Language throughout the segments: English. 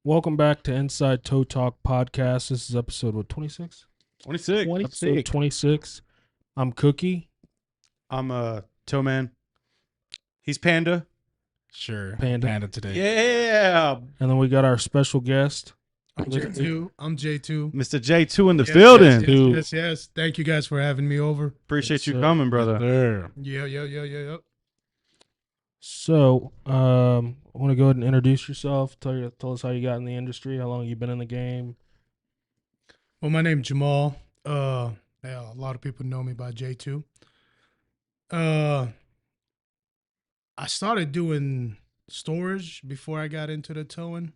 Welcome back to Inside Toe Talk Podcast. This is episode 26? 26. Episode 26. I'm Cookie. I'm Toe Man. He's Panda. Sure. Panda today. Yeah. And then we got our special guest. I'm J2. Mr. J2 in the Yes, building. Yes. Thank you guys for having me over. Appreciate Yes, you sir. coming, brother. There. Yeah. So, I want to go ahead and introduce yourself. Tell us how you got in the industry, how long you've been in the game. Well, my name's Jamal. A lot of people know me by J2. I started doing storage before I got into the towing.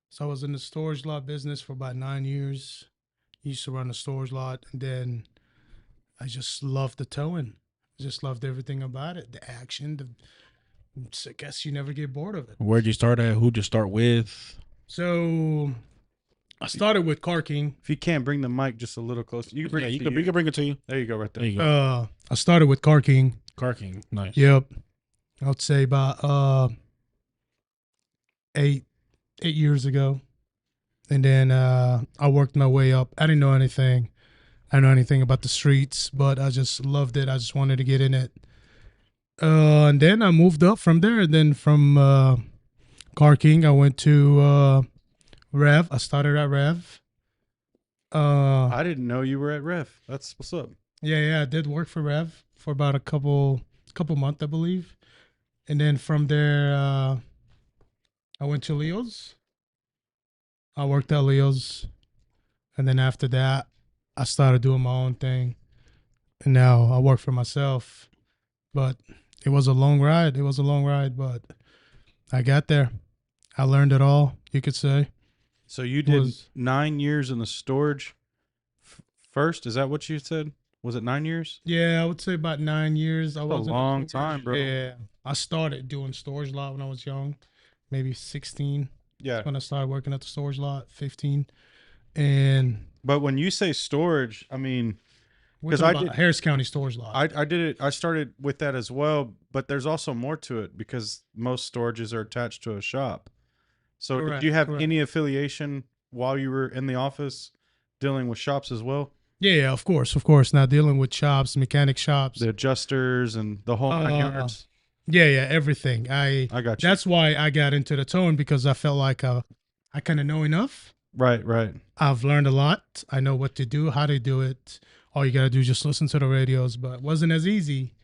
So I was in the storage lot business for about 9 years. Used to run a storage lot, and then I just loved the towing. Just loved everything about it. The action, I guess you never get bored of it. Where'd you start at? Who'd you start with? So I started with Car King. If you can't bring the mic just a little closer, you can bring Yeah, it you to can bring it to you. There you go, right there. There you go. I started with Car King. Car King. Nice. Yep. I'd say about 8 years ago. And then I worked my way up. I didn't know anything. I didn't know anything about the streets, but I just loved it. I just wanted to get in it. And then I moved up from there. And then from Car King, I went to Rev. I started at Rev. I didn't know you were at Ref. That's what's up. Yeah. I did work for Rev for about a couple months, I believe. And then from there, I went to Leo's. I worked at Leo's. And then after that, I started doing my own thing. And now I work for myself. But it was a long ride. But I got there. I learned it all, you could say. So you did 9 years in the storage first? Is that what you said? Was it 9 years? Yeah, I would say about 9 years. That's a long time, bro. Yeah. I started doing storage lot when I was young, maybe 16. Yeah. When I started working at the storage lot, 15. And But when you say storage, I mean, because I I did- did Harris County storage lot. I did it. I started with that as well, but there's also more to it because most storages are attached to a shop. So Correct, did you have correct. any affiliation while you were in the office dealing with shops as well? Yeah, of course. Now dealing with shops, mechanic shops. The adjusters and the whole nine yards. Yeah, everything. I got you. That's why I got into the towing, because I felt like I kind of know enough. Right. I've learned a lot. I know what to do, how to do it. All you got to do is just listen to the radios, but it wasn't as easy.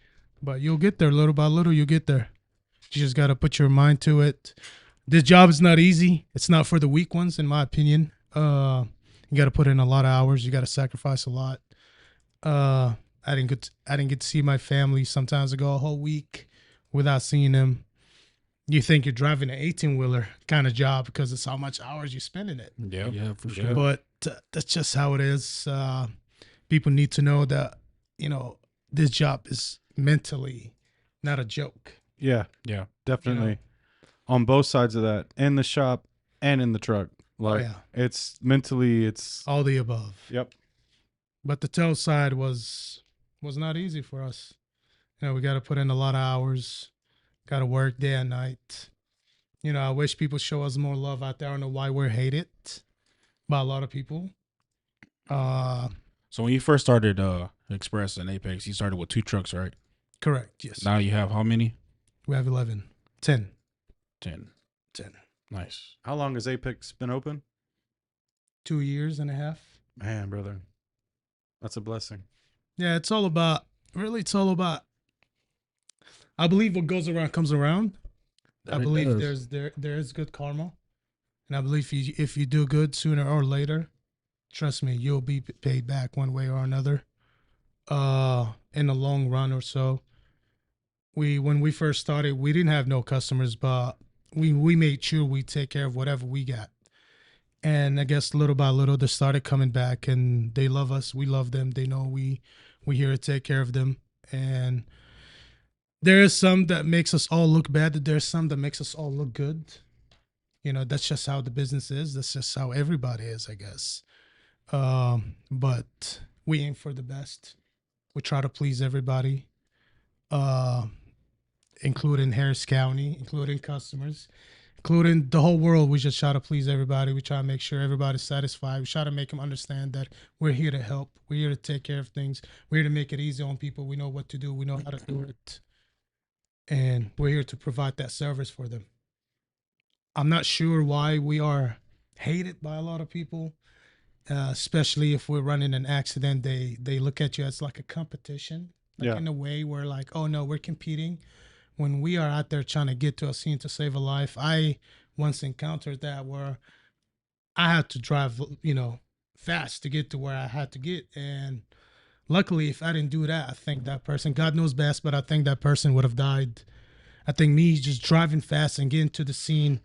But you'll get there little by little. You'll get there. You just got to put your mind to it. This job is not easy. It's not for the weak ones, in my opinion. You got to put in a lot of hours. You got to sacrifice a lot. I didn't get to see my family. Sometimes I go a whole week without seeing them. You think you're driving an 18-wheeler kind of job because it's how much hours you spend in it. Yeah, for sure. But that's just how it is. People need to know that, this job is mentally not a joke. Yeah. Definitely. On both sides of that, in the shop and in the truck. Like it's mentally, it's all the above. Yep. But the tow side was not easy for us. We got to put in a lot of hours. Got to work day and night. I wish people show us more love out there. I don't know why we're hated by a lot of people. So when you first started Express and Apex, you started with 2 trucks, right? Correct. Yes. Now you have how many? We have 11. 10. 10. Nice. How long has Apex been open? 2 years and a half. Man, brother, that's a blessing. Yeah, it's all about. I believe what goes around comes around. I believe there is good karma, And I believe if you do good sooner or later, trust me, you'll be paid back one way or another. In the long run or so. When we first started, we didn't have no customers, but we made sure we take care of whatever we got. And I guess little by little they started coming back, and they love us. We love them. They know we here to take care of them. And there is some that makes us all look bad. There's some that makes us all look good. You know, that's just how the business is. That's just how everybody is, I guess. But we aim for the best. We try to please everybody, including Harris County, including customers, including the whole world. We just try to please everybody. We try to make sure everybody's satisfied. We try to make them understand that we're here to help. We're here to take care of things. We're here to make it easy on people. We know what to do. We know how to do it. And we're here to provide that service for them. I'm not sure why we are hated by a lot of people, especially if we're running an accident. They look at you as like a competition, like in a way where like, oh no, we're competing. When we are out there trying to get to a scene to save a life, I once encountered that where I had to drive, fast to get to where I had to get. And luckily, if I didn't do that, I think that person, God knows best, but I think that person would have died. I think me just driving fast and getting to the scene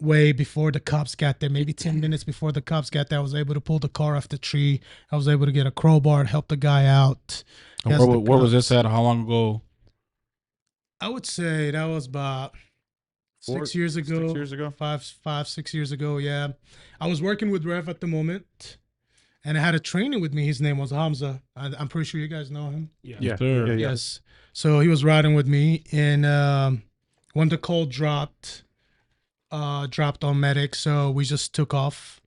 way before the cops got there, maybe 10 minutes before the cops got there, I was able to pull the car off the tree. I was able to get a crowbar and help the guy out. Where was this at? How long ago? I would say that was about 6 years ago. 6 years ago? 6 years ago, yeah. I was working with Rev at the moment, and I had a trainer with me. His name was Hamza. I'm pretty sure you guys know him. Yeah. Yes. So he was riding with me, and when the call dropped on medic, so we just took off.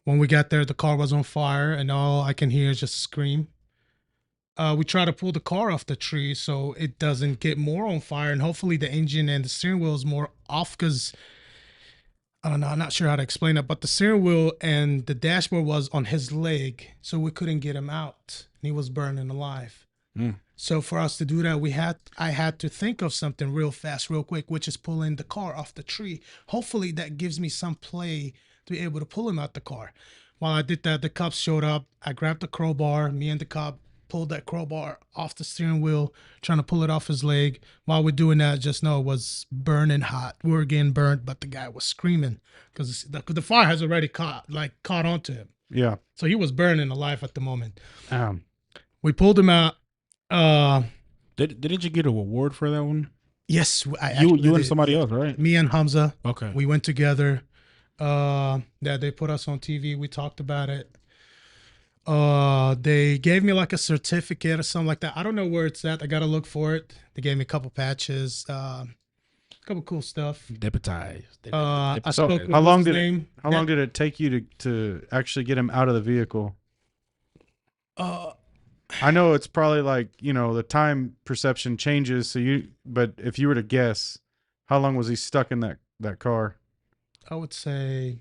When we got there, the car was on fire, and all I can hear is just a scream. We try to pull the car off the tree so it doesn't get more on fire, and hopefully the engine and the steering wheel is more off, because I don't know, I'm not sure how to explain it, but the steering wheel and the dashboard was on his leg, so we couldn't get him out, and he was burning alive. So for us to do that, I had to think of something real fast, real quick, which is pulling the car off the tree. Hopefully that gives me some play to be able to pull him out the car. While I did that, the cops showed up. I grabbed the crowbar. Me and the cop pulled that crowbar off the steering wheel, trying to pull it off his leg. While we're doing that, just know it was burning hot. We were getting burnt, but the guy was screaming because the fire has already caught onto him. Yeah. So he was burning alive at the moment. We pulled him out. Didn't you get an award for that one? Yes, You and somebody else, right? Me and Hamza. Okay. We went together. They put us on TV. We talked about it. They gave me like a certificate or something like that. I don't know where it's at. I gotta look for it. They gave me a couple patches, a couple cool stuff. Deputized. I spoke with how long name. did it take you to actually get him out of the vehicle? I know it's probably like, the time perception changes. But if you were to guess, how long was he stuck in that car? I would say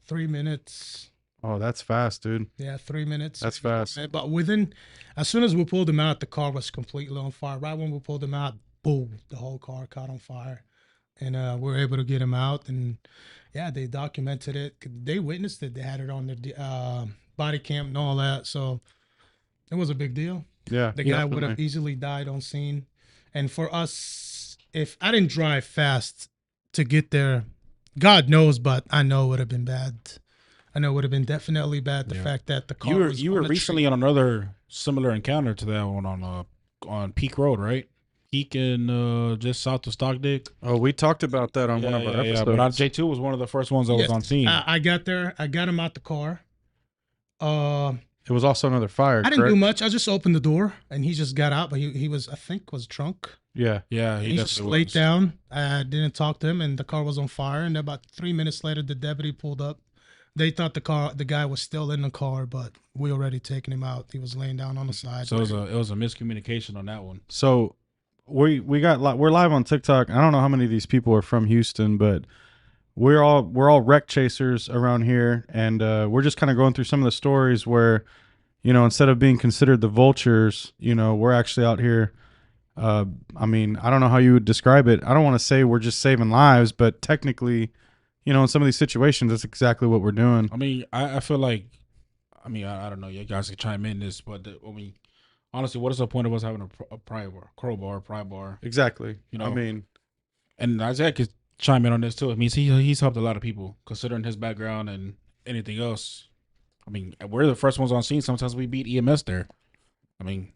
3 minutes. Oh, that's fast, dude. Yeah, 3 minutes. That's fast. But as soon as we pulled him out, the car was completely on fire. Right when we pulled him out, boom, the whole car caught on fire. And we were able to get him out. And yeah, they documented it. They witnessed it. They had it on their body cam and all that. So it was a big deal. Yeah. The guy would have easily died on scene. And for us, if I didn't drive fast to get there, God knows, but I know it would have been bad. I know it would have been definitely bad. The fact that the car you were recently on another similar encounter to that one on Peak Road, right? Peak and just south of Stockdick. Oh, we talked about that on one of our episodes. But J2 was one of the first ones that was on scene. I got there. I got him out the car. It was also another fire. I didn't do much. I just opened the door and he just got out. But he was, I think, was drunk. Yeah. Yeah. He just laid down. I didn't talk to him, and the car was on fire. And about 3 minutes later, the deputy pulled up. They thought the guy was still in the car, but we already taken him out. He was laying down on the side. So it was a miscommunication on that one. So we're live on TikTok. I don't know how many of these people are from Houston, but we're all wreck chasers around here, and we're just kind of going through some of the stories where, instead of being considered the vultures, we're actually out here. I mean, I don't know how you would describe it. I don't want to say we're just saving lives, but technically you know, in some of these situations, that's exactly what we're doing. I mean, I feel like, I don't know. You guys can chime in this, but honestly, what is the point of us having a crowbar, pry bar? Exactly. You know, I mean, and Isaiah could chime in on this too. I mean, he's helped a lot of people considering his background and anything else. I mean, we're the first ones on scene. Sometimes we beat EMS there. I mean,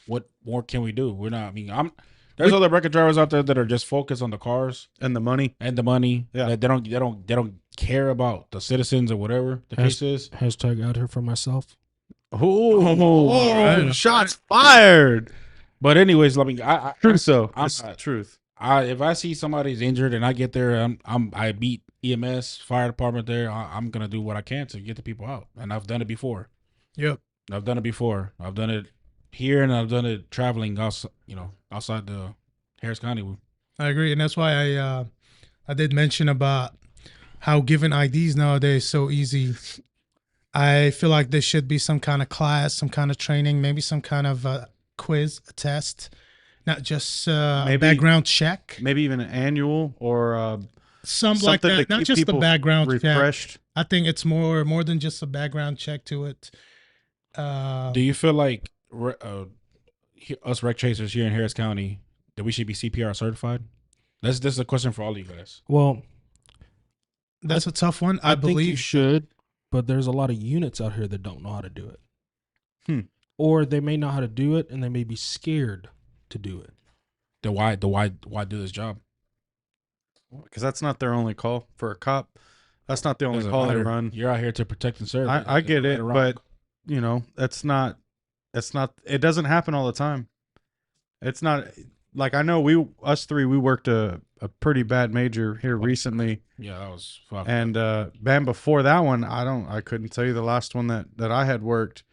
what more can we do? We're not. I mean, there's other record drivers out there that are just focused on the cars and the money. and the money. Yeah. They don't care about the citizens or whatever the case is. Hashtag out here for myself. Oh, shots fired. But anyways, I mean, Truth though. I'm It's not- truth. if I see somebody's injured and I get there, I beat EMS, fire department there. I'm gonna do what I can to get the people out, and I've done it before. Yep. I've done it before. I've done it here, and I've done it traveling outside the Harris County. I agree, and that's why I did mention about how giving IDs nowadays is so easy. I feel like there should be some kind of class, some kind of training, maybe some kind of quiz, a test, not just Maybe- background check, Maybe even an annual or something like something that. to Not keep just the people background check. refreshed. I think it's more than just a background check to it. Do you feel like us wreck chasers here in Harris County that we should be CPR certified? This is a question for all of you guys. Well, That's a tough one. I think you believe should, but there's a lot of units out here that don't know how to do it. Hmm. Or they may know how to do it, and they may be scared to do it. Then why do this job? Because that's not their only call for a cop. That's not the only Doesn't call they matter. run. You're out here to protect and serve. I get it, Right or wrong. but you know, that's not. It doesn't happen all the time. It's not like I know us three we worked a pretty bad major here recently, yeah, that was fucked. and man, before that one, I couldn't tell you the last one that I had worked,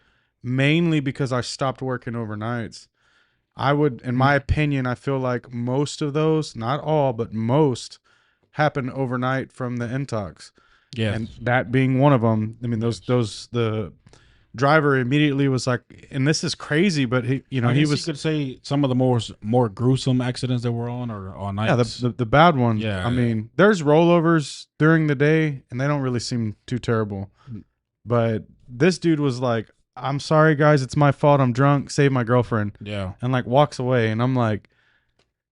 mainly because I stopped working overnights. I would, in my opinion, I feel like most of those, not all, but most, happen overnight from the intox. yeah, And that being one of them. I mean, the driver immediately was like, and this is crazy, but he you was, could say some of the more gruesome accidents that were on or on yeah, nights. the bad one. Yeah. I mean, there's rollovers during the day and they don't really seem too terrible. But this dude was like, I'm sorry guys, it's my fault. I'm drunk. Save my girlfriend. yeah, And like walks away. And I'm like,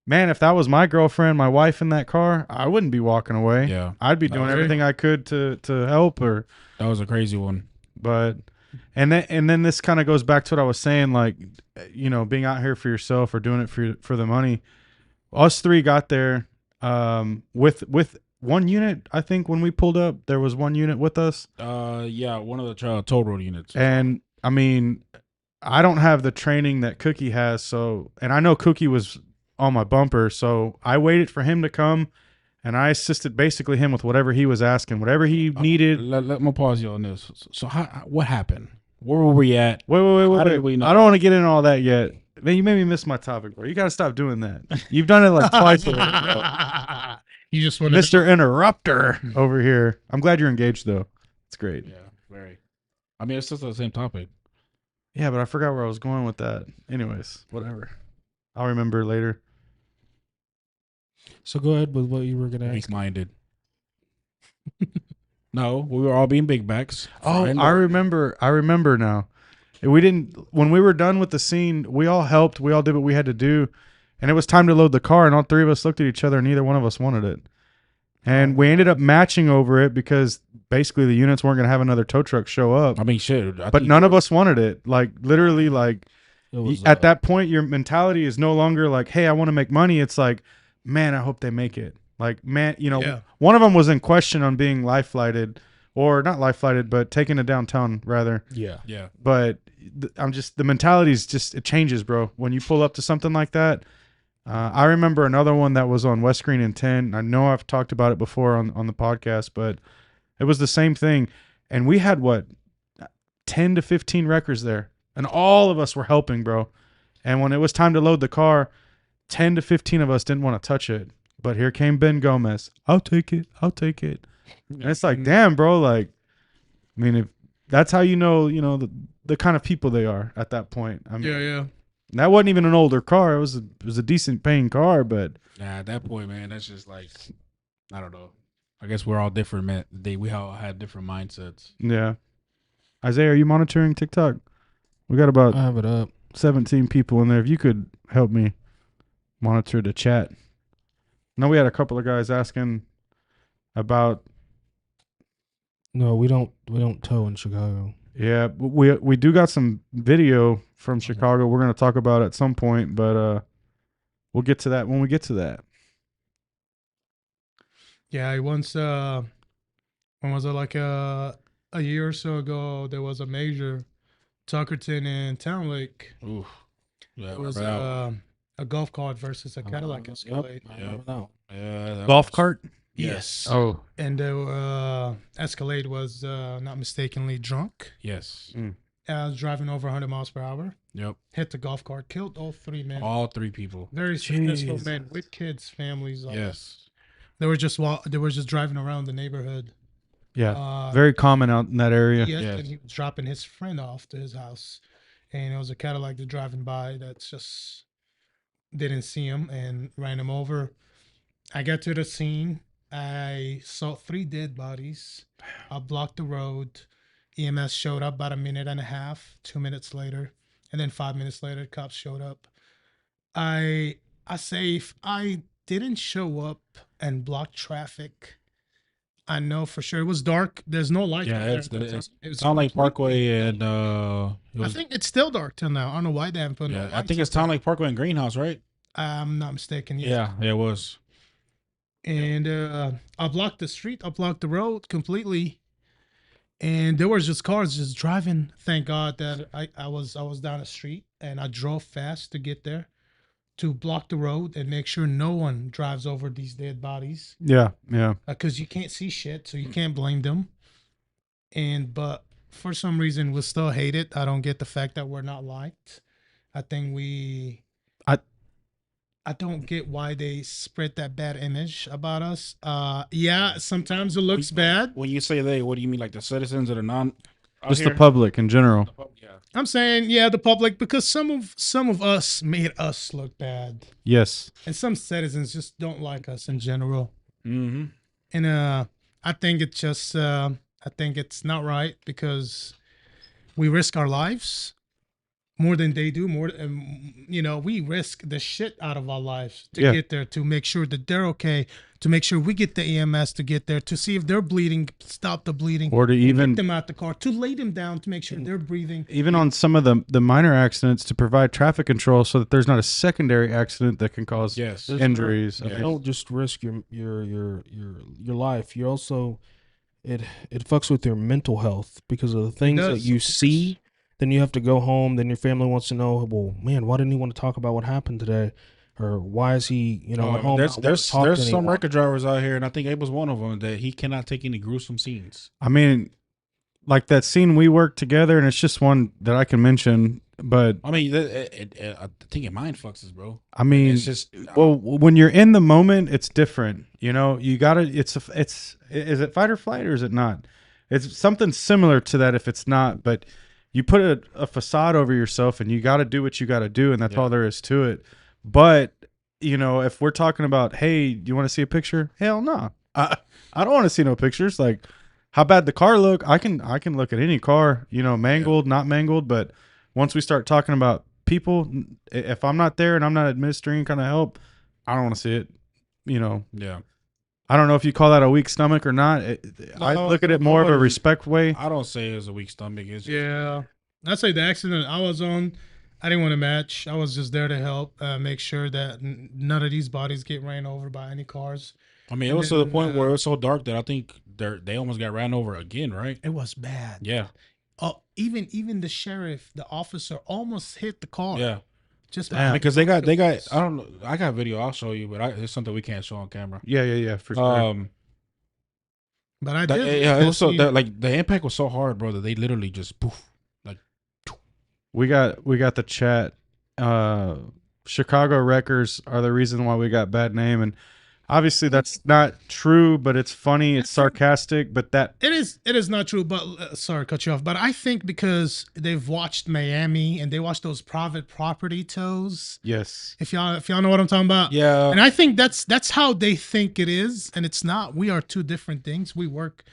man, if that was my girlfriend, my wife in that car, I wouldn't be walking away. yeah, I'd be doing Okay. everything I could to help her. that was a crazy one. But and then this kind of goes back to what I was saying, like, you know, being out here for yourself or doing it for the money. Us three got there with one unit. I think when we pulled up, there was one unit with us. Yeah, one of the toll road units. And I mean, I don't have the training that Cookie has, so, and I know Cookie was on my bumper, so I waited for him to come, and I assisted basically him with whatever he was asking, whatever he needed. Let me pause you on this. So what happened? Where were we at? Wait. How did we know? I don't want to get into all that yet. Man, you made me miss my topic, bro. You got to stop doing that. You've done it like twice already, bro. You just want Mr. Interrupter over here. I'm glad you're engaged, though. It's great. Yeah, very. I mean, it's still the same topic. Yeah, but I forgot where I was going with that. Anyways, whatever. I'll remember later. So go ahead with what you were going to ask. Weak-minded. No, we were all being big backs. Oh, Friend- I remember now. We didn't, when we were done with the scene, we all helped. We all did what we had to do. And it was time to load the car, and all three of us looked at each other, and neither one of us wanted it. And we ended up matching over it because basically the units weren't going to have another tow truck show up. I mean, shit. But none of us wanted it. Like, literally, like, It was, at that point, your mentality is no longer like, hey, I want to make money. It's like, man, I hope they make it. Like, man, you know, Yeah. one of them was in question on being life flighted, or not life flighted, but taken to downtown rather. Yeah. Yeah. But I'm just, the mentality is just, it changes, bro. When you pull up to something like that. I remember another one that was on West Green and 10. I know I've talked about it before on the podcast, but it was the same thing. And we had 10 to 15 wreckers there, and all of us were helping, bro. And when it was time to load the car, 10 to 15 of us didn't want to touch it. But here came Ben Gomez. I'll take it. And it's like, damn, bro. Like, I mean, if that's how you know the kind of people they are at that point. I mean, yeah. that wasn't even an older car. It was a decent paying car, but Nah, at that point, man, that's just like, I don't know. I guess we're all different, man. We all had different mindsets. Yeah. Isaiah, are you monitoring TikTok? We got about I have it up. 17 people in there. If you could help me monitor the chat. No, we had a couple of guys asking about. No, we don't tow in Chicago. Yeah, we do got some video from Chicago we're going to talk about at some point, but we'll get to that when we get to that. Yeah, I once when was it, like a year or so ago, there was a major Tuckerton and Town Lake. Ooh, yeah, It was yeah, a golf cart versus a Cadillac Escalade. I don't know. that Golf was- cart? Yes. Oh, And the Escalade was not mistakenly drunk. Yes. I was driving over 100 miles per hour. Yep. Hit the golf cart, killed all three men. All 3 people. Very successful Jesus. men with kids, families. Yes. They were just driving around the neighborhood. yeah. Very common out in that area. Yes, Yes. and he was dropping his friend off to his house, and it was a Cadillac that driving by that just didn't see him and ran him over. I got to the scene. I saw 3 dead bodies. I blocked the road. EMS showed up about a minute and a half, 2 minutes later, and then 5 minutes later, cops showed up. I say if I didn't show up and block traffic, I know for sure it was dark. There's no light. Yeah, out there it's at the time. It was Town Lake completely Parkway and I was, think it's still dark till now. I don't know why they haven't put no yeah, I lights think it's up there. Town Lake Parkway and Greenhouse, right? I'm not mistaken. Yeah, it was. And I blocked the street. I blocked the road completely. And there was just cars just driving. Thank God that I was down the street and I drove fast to get there to block the road and make sure no one drives over these dead bodies Yeah, yeah. because you can't see shit, so you can't blame them. But for some reason, we still hate it. I don't get the fact that we're not liked. I think I don't get why they spread that bad image about us. Yeah, sometimes it looks bad. When you say they, what do you mean? Like the citizens that are non? out Just the here? public in general. Yeah. I'm saying, yeah, the public, because some of us made us look bad, Yes. and some citizens just don't like us in general. Mm-hmm. And I think it's just I think it's not right because we risk our lives more than they do. We risk the shit out of our lives to Yeah. get there, to make sure that they're okay, to make sure we get the EMS to get there, to see if they're bleeding, stop the bleeding, Or to get even them out the car, to lay them down, to make sure they're breathing. even on some of the minor accidents to provide traffic control so that there's not a secondary accident that can cause Yes. injuries. I Yeah. mean, Don't just risk your life. You also it fucks with your mental health because of the things that does. you see. Then you have to go home. Then your family wants to know, well, man, why didn't he want to talk about what happened today, or why is he, at home? There's not there's talking there's some anymore? record drivers out here, and I think Abe was one of them that he cannot take any gruesome scenes. I mean, like that scene we worked together, and it's just one that I can mention. But I mean, I think it mind fucks us, bro. I mean, It's just well, when you're in the moment, it's different. You gotta. Is it fight or flight or is it not? It's something similar to that. If it's not, but you put a facade over yourself, and you got to do what you got to do, and that's Yeah. all there is to it. But if we're talking about, hey, do you want to see a picture? Hell no, I don't want to see no pictures. Like, how bad the car look? I can look at any car, mangled, not mangled. But once we start talking about people, if I'm not there and I'm not administering kind of help, I don't want to see it. yeah. I don't know if you call that a weak stomach or not. I No, look at it more of a nobody- respect way. I don't say it's a weak stomach. It's Yeah, I'd say the accident I was on, I didn't want to match. I was just there to help make sure that none of these bodies get ran over by any cars. I mean, it was to the point where it was so dark that I think they almost got ran over again, right? It was bad. Yeah, Even the sheriff, the officer, almost hit the car. yeah. Just Damn. Because they got. I don't know. I got video. I'll show you, but it's something we can't show on camera. Yeah, for sure. But I That- did. yeah, it was so see- that, the impact was so hard, bro, that they literally just poof. We got the chat. Chicago wreckers are the reason why we got bad name, and Obviously, that's not true, but it's funny. It's sarcastic, but that It is not true, but sorry, cut you off. But I think because they've watched Miami and they watched those private property tows. yes, If y'all know what I'm talking about, Yeah. And I think that's how they think it is, and it's not. We are two different things. We work,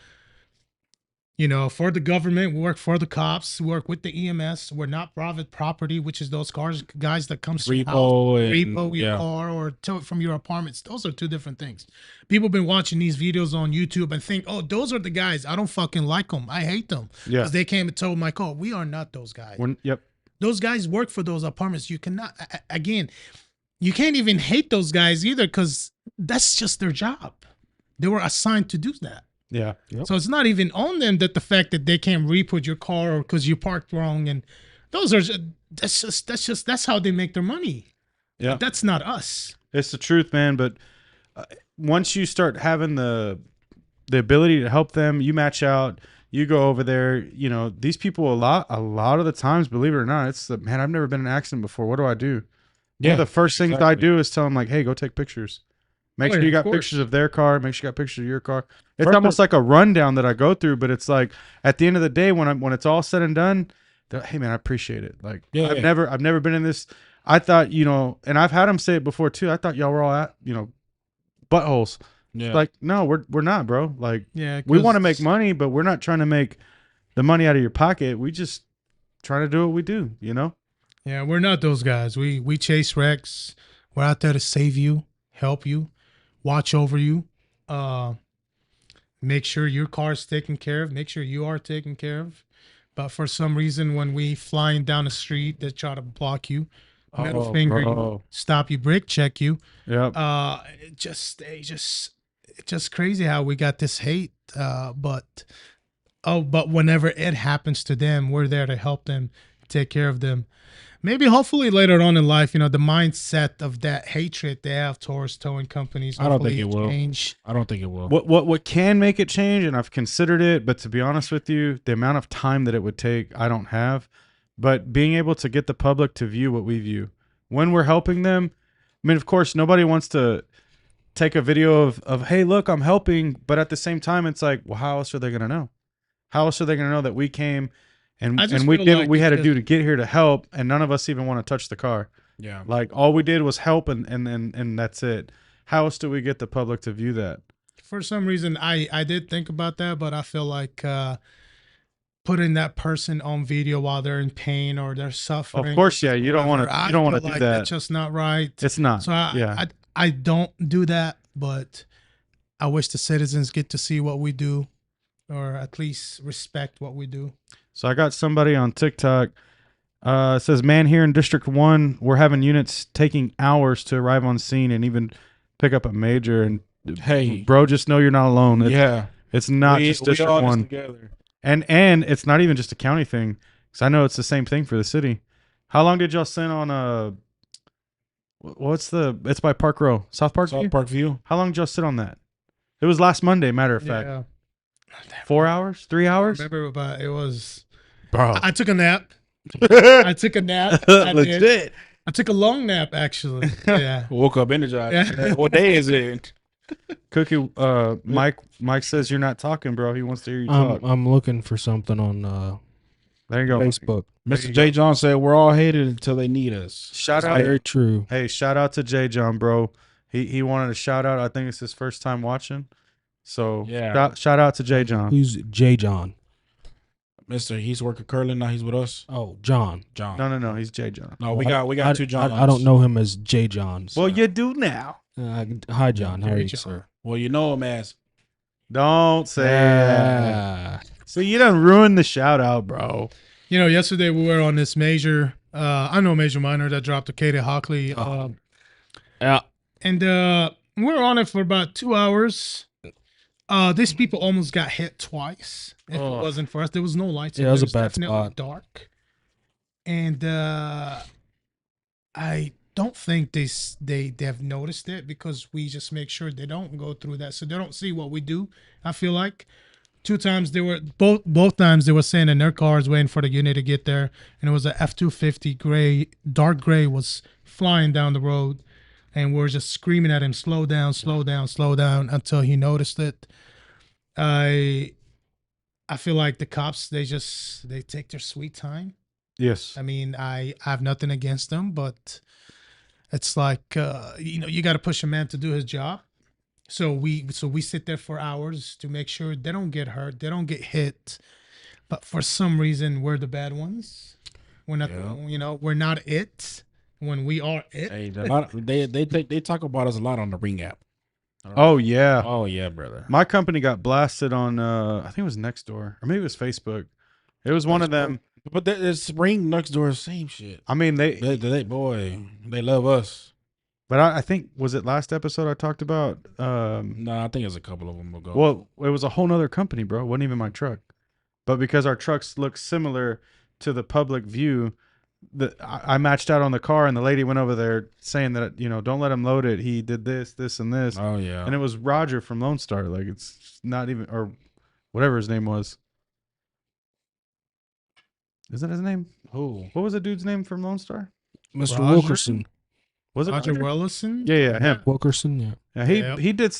for the government. We work for the cops. We work with the EMS. We're not private property, which is those guys that comes to your house, Repo and repo your yeah. car or tow it from your apartments. Those are two different things. People been watching these videos on YouTube and think, oh, those are the guys. I don't fucking like them. I hate them yeah. because they came and told my car. We are not those guys. Yep. Those guys work for those apartments. You cannot, again, you can't even hate those guys either because that's just their job. They were assigned to do that. Yeah. Yep. So it's not even on them that the fact that they can't re-put your car or because you parked wrong, and those are that's how they make their money. Yeah. That's not us. It's the truth, man. But once you start having the ability to help them, you match out, you go over there. These people a lot of the times, believe it or not, it's man. I've never been in an accident before. What do I do? One of the first things I do is tell them like, hey, go take pictures. Make sure you got pictures of their car. Make sure you got pictures of your car. It's almost like a rundown that I go through, but it's like at the end of the day, when it's all said and done, hey man, I appreciate it. Like I've never been in this. I thought, and I've had them say it before too. I thought y'all were all at, buttholes. Yeah. Like, no, we're not, bro. Like, Yeah, we want to make money, but we're not trying to make the money out of your pocket. We just trying to do what we do, Yeah, we're not those guys. We chase wrecks. We're out there to save you, help you, watch over you, make sure your car is taken care of, make sure you are taken care of. But for some reason, when we flying down the street, they try to block you, middle finger you, stop you, brake check you. Yep. It's just crazy how we got this hate. But whenever it happens to them, we're there to help them, take care of them. Maybe hopefully later on in life, the mindset of that hatred they have towards towing companies. I don't think it will. Change. I don't think it will. What can make it change, and I've considered it, but to be honest with you, the amount of time that it would take, I don't have. But being able to get the public to view what we view when we're helping them. I mean, of course, nobody wants to take a video of hey, look, I'm helping, but at the same time, it's like, well, how else are they gonna know? How else are they gonna know that we came and we did what we had to do to get here to help, and none of us even want to touch the car? Yeah. Like all we did was help, and that's it. How else do we get the public to view that? For some reason, I did think about that, but I feel like putting that person on video while they're in pain or they're suffering. Of course, yeah. You don't want to. You don't want to do like that. That's just not right. It's not. So I don't do that, but I wish the citizens get to see what we do, or at least respect what we do. So I got somebody on TikTok. It says, man, here in District 1, we're having units taking hours to arrive on scene and even pick up a major. And hey, bro, just know you're not alone. It's not just we District all 1. together. And it's not even just a county thing, because I know it's the same thing for the city. How long did y'all send on it's by Park Row, South Park View? Park View. How long did y'all sit on that? It was last Monday, matter of fact. Yeah. 4 hours? 3 hours? I remember, but it was. Bro. I took a nap. I took a nap. I Legit. did. I took a long nap, actually. Yeah. Woke up energized. Yeah. What day is it? Cookie, Mike says you're not talking, bro. He wants to hear you talk. I'm looking for something on There you go. Facebook. Mr. J. John said we're all hated until they need us. Shout out. Very true. Hey, shout out to J. John, bro. He wanted a shout out. I think it's his first time watching. So yeah. Shout out to J. John. Who's J. John? Mr. He's working curling now. He's with us. Oh, John. No, he's J. John. No, we got two Johns. I don't know him as J. John. So. Well, you do now. Hi, John. How are you, sir? Well, you know him as. Don't say that. So you done ruined the shout out, bro. Yesterday we were on this major. I know Major Minor that dropped to Katie Hockley. Yeah. And we were on it for about 2 hours. These people almost got hit twice. If it wasn't for us, there was no lights. Yeah, it was a bad definitely spot. Dark. And I don't think they have noticed it because we just make sure they don't go through that, so they don't see what we do. I feel like 2 times they were both times they were sitting in their cars waiting for the unit to get there, and it was a F-250 gray, dark gray was flying down the road. and we're just screaming at him, slow down, slow down, slow down, until he noticed it. I feel like the cops, they take their sweet time. Yes. I mean, I have nothing against them, but it's like you got to push a man to do his job. So we sit there for hours to make sure they don't get hurt, they don't get hit. But for some reason, we're the bad ones. We're not, we're not it when we are it. Hey, they talk about us a lot on the Ring app. Oh yeah. Oh yeah, brother. My company got blasted on I think it was Nextdoor, or maybe it was Facebook. It was one of them. But it's Ring next door, same shit. I mean, they They love us. but I think, was it last episode I talked about? No, I think it's a couple of them ago. Well, it was a whole nother company, bro. It wasn't even my truck. But because our trucks look similar to the public view, I matched out on the car, and the lady went over there saying that, don't let him load it. He did this, and this. Oh yeah. And it was Roger from Lone Star. Like, it's not even, or whatever his name was. Is that his name? Who? What was the dude's name from Lone Star? Mr. Roger? Wilkerson. Was it Roger Willison? Yeah, him. Wilkerson, yeah. Yeah, he did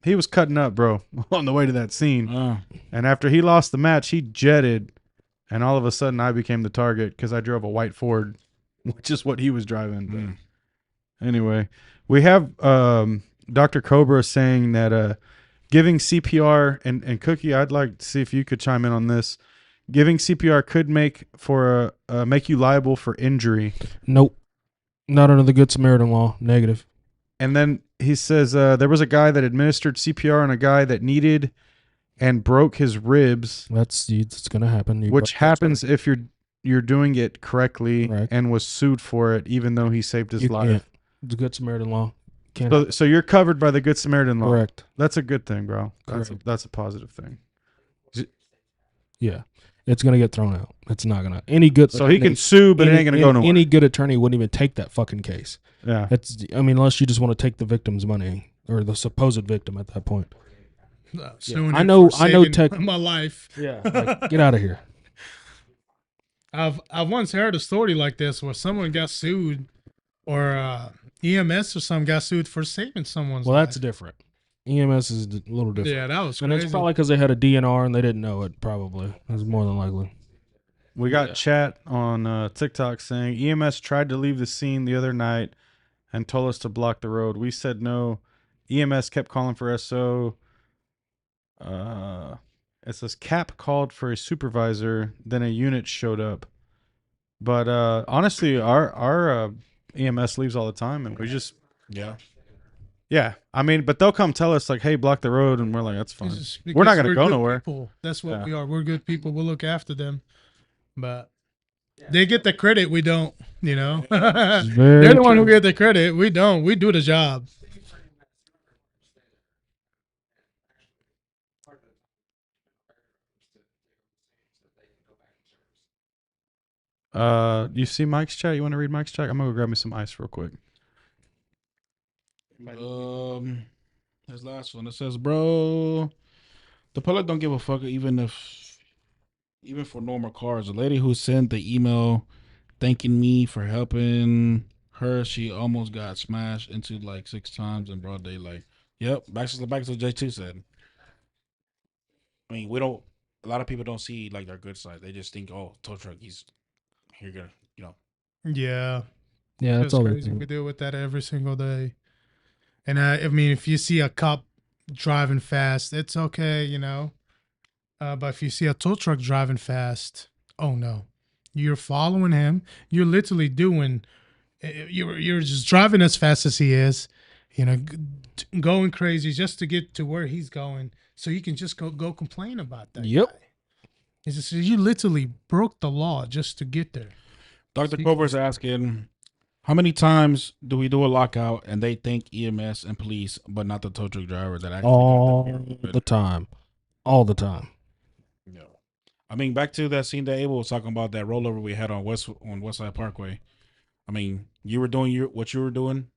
he was cutting up, bro, on the way to that scene. Uh, And after he lost the match, he jetted, and all of a sudden I became the target because I drove a white Ford, which is what he was driving. But anyway, we have Dr. Cobra saying that giving CPR, and Cookie, I'd like to see if you could chime in on this. Giving CPR could make you liable for injury. Nope. Not under the Good Samaritan law. Negative. And then he says there was a guy that administered CPR on a guy that needed and broke his ribs, It's going to happen. which happens if you're doing it correctly, Right. and was sued for it, even though he saved his You life. can't. The Good Samaritan law. Can't. So you're covered by the Good Samaritan law. Correct. That's a good thing, bro. Correct. That's a positive thing. Yeah. It's going to get thrown out. It's not going to. Any good. So he can sue, but it ain't gonna go nowhere. Any good attorney wouldn't even take that fucking case. Yeah. Unless you just want to take the victim's money or the supposed victim at that point. Suing I him know- for I know saving tech- my life. Yeah. Like, get out of here. I've once heard a story like this where someone got sued, or EMS or something got sued for saving someone's Well, life. that's different. EMS is a little different. Yeah, that was And crazy. it's probably because they had a DNR and they didn't know it, probably. That's more than likely. We got chat on TikTok saying EMS tried to leave the scene the other night and told us to block the road. We said no. EMS kept calling for SO. It says Cap called for a supervisor, then a unit showed up. But honestly, our EMS leaves all the time, and we just yeah. I mean, but they'll come tell us like, "Hey, block the road," and we're like, "That's fine." It's just We're not because gonna go good nowhere. people. That's what Yeah. we are. We're good people. We'll look after them. But they get the credit. We don't, They're the one who get the credit. We don't. We do the job. You see Mike's chat? You want to read Mike's chat? I'm gonna go grab me some ice real quick. This last one. It says, bro, the public don't give a fuck even for normal cars. The lady who sent the email thanking me for helping her, she almost got smashed into like 6 times in broad daylight. Yep, back to what J2 said. I mean, a lot of people don't see like their good side. They just think, oh, tow truck, he's gonna, Yeah. Yeah, that's all they crazy. think. We deal with that every single day. And I mean, if you see a cop driving fast, it's okay, But if you see a tow truck driving fast, oh no, you're following him. You're literally you're just driving as fast as he is, going crazy just to get to where he's going, so you can just go complain about that. Yep. guy. It's just, you literally broke the law just to get there. Dr. Cobra's asking, how many times do we do a lockout and they thank EMS and police, but not the tow truck driver that actually All the time. All the time. No. I mean, back to that scene that Abel was talking about, that rollover we had on Westside Parkway. I mean, you were doing what you were doing.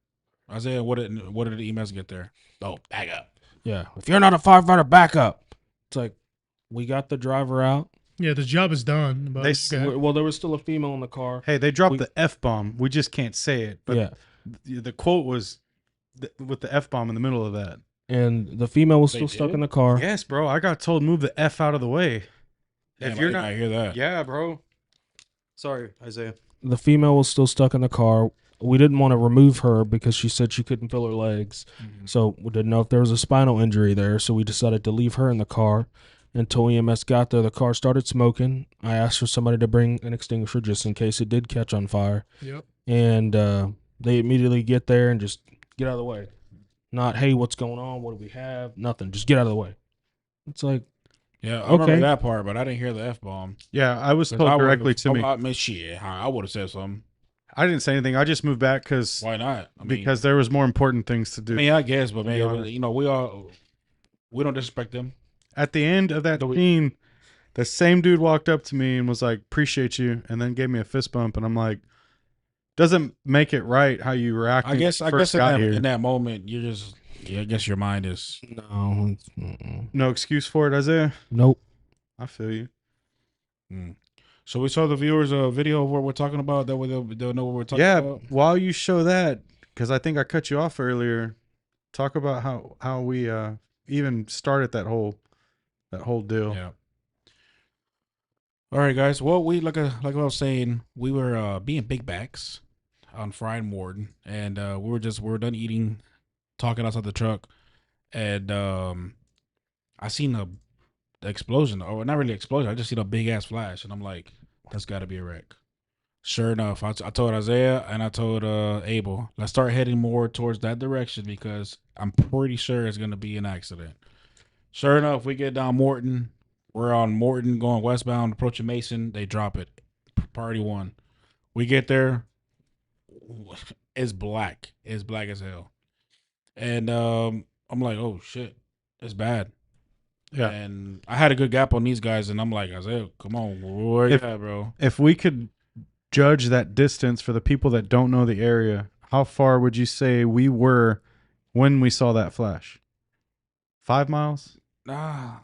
Isaiah, what did the EMS get there? Oh, back up. Yeah. If you're not a firefighter, back up. It's like, we got the driver out. Yeah, the job is done. But Well, there was still a female in the car. Hey, they dropped the F-bomb. We just can't say it. But Yeah. the quote was, with the F-bomb in the middle of that. And the female was They still stuck did? in the car. Yes, bro. I got told move the F out of the way. Damn, If you're I did not, hear that. yeah, bro. Sorry, Isaiah. The female was still stuck in the car. We didn't want to remove her because she said she couldn't feel her legs. Mhm. So we didn't know if there was a spinal injury there. So we decided to leave her in the car. Until EMS got there, the car started smoking. I asked for somebody to bring an extinguisher just in case it did catch on fire. Yep. And they immediately get there and just get out of the way. Not, hey, what's going on? What do we have? Nothing. Just get out of the way. It's like, Yeah, I remember Okay. that part, but I didn't hear the F bomb. Yeah, I was told directly to me. I mean, shit, I would have said something. I didn't say anything. I just moved back because Why not? I mean, because there was more important things to do. I mean, I guess, but be man, honest. you know, we don't disrespect them. At the end of that Do we- scene, the same dude walked up to me and was like, "Appreciate you," and then gave me a fist bump, and I'm like, "Doesn't make it right how you react." I guess in that moment, you're just, I guess your mind is. no. Mm-mm. No excuse for it, Isaiah. Nope. I feel you. So we saw the viewers a video of what we're talking about. That way they'll know what we're talking Yeah, about. while you show that, because I think I cut you off earlier. Talk about how we even started that whole deal. Yeah. All right, guys. Well, we like I was saying, we were being big backs on Fried Morton, and we were done eating, talking outside the truck, and I seen a explosion, or not really explosion. I just seen a big ass flash, and I'm like, that's got to be a wreck. Sure enough, I told Isaiah and I told Abel, let's start heading more towards that direction because I'm pretty sure it's gonna be an accident. Sure enough, we get down Morton. We're on Morton going westbound, approaching Mason. They drop it. Priority 1. We get there. It's black. It's black as hell. And I'm like, oh shit, it's bad. Yeah. And I had a good gap on these guys, and I'm like, Isaiah, come on, where you at, bro? If we could judge that distance for the people that don't know the area, how far would you say we were when we saw that flash? 5 miles? Nah.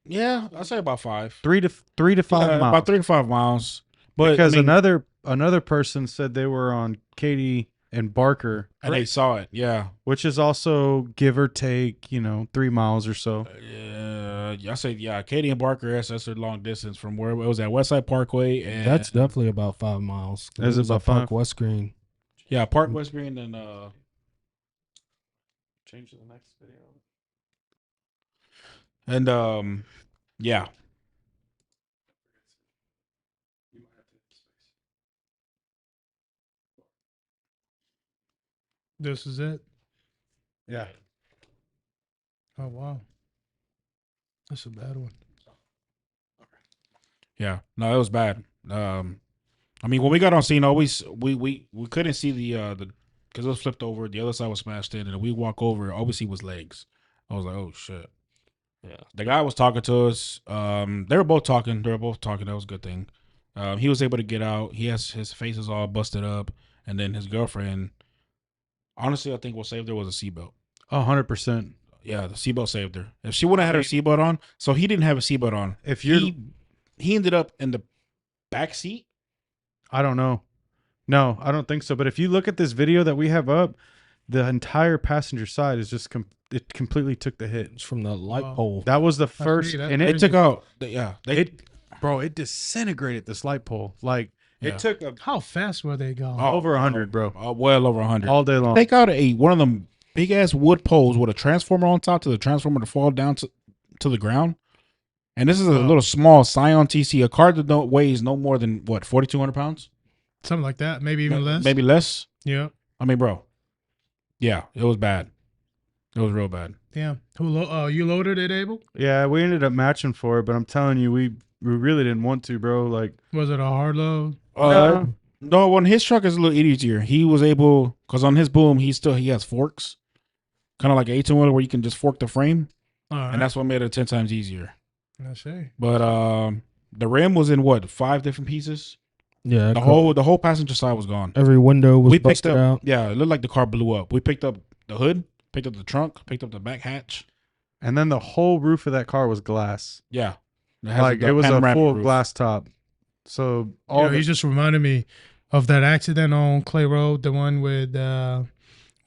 Yeah, I'd say about 5. 3 to 5 miles. About 3 to 5 miles. But Because I mean, another person said they were on Katy and Barker, and they saw it. Yeah. which is also give or take, 3 miles or so. I say, yeah, Katy and Barker, that's a long distance from where it was at Westside Parkway. And That's definitely about 5 miles. Is it was about at Park 5? West Green. Yeah, Park West Green and Change to the next video. and yeah. This is it. Yeah. Oh wow, that's a bad one. Yeah. No, it was bad. I mean, when we got on scene, always we couldn't see the because it was flipped over, the other side was smashed in, and we walk over, all we see was legs. I was like, oh shit. Yeah. The guy was talking to us. They were both talking. That was a good thing. He was able to get out. His face is all busted up, and then his girlfriend. Honestly, I think what saved her was a seatbelt. 100%. Yeah, the seatbelt saved her. If she wouldn't have had her seatbelt on, so he didn't have a seatbelt on. If you're He ended up in the back seat. I don't know. No, I don't think so. But if you look at this video that we have up, the entire passenger side is just it completely took the hit. It's from the light Wow. pole. That was the see, first, that- and They it took out. it disintegrated this light pole. Like Yeah. it took How fast were they going? Oh, over 100, bro, well over 100. all day long. Take out one of them big ass wood poles with a transformer on top to the transformer to fall down to the ground. And this is a little small Scion TC, a car that weighs no more than what 4,200 pounds, Something like that. Maybe even less. maybe less. Yeah. I mean, bro, yeah, it was bad. It was real bad. Damn. You loaded it, Abel? Yeah, we ended up matching for it, but I'm telling you, we really didn't want to, bro. Like, Was it a hard load? No, when his truck is a little easier, he was able because on his boom he has forks, kind of like an 18-wheeler where you can just fork the frame, All right. and that's what made it 10 times easier. I see. But the rim was in what 5 different pieces. Yeah. The whole passenger side was gone. every window was We picked busted up, out. yeah, it looked like the car blew up. We picked up the hood, picked up the trunk, picked up the back hatch. and then the whole roof of that car was glass. Yeah, has Like the it was a panoramic full roof. glass top. So You all know, you just reminded me of that accident on Clay Road, the one with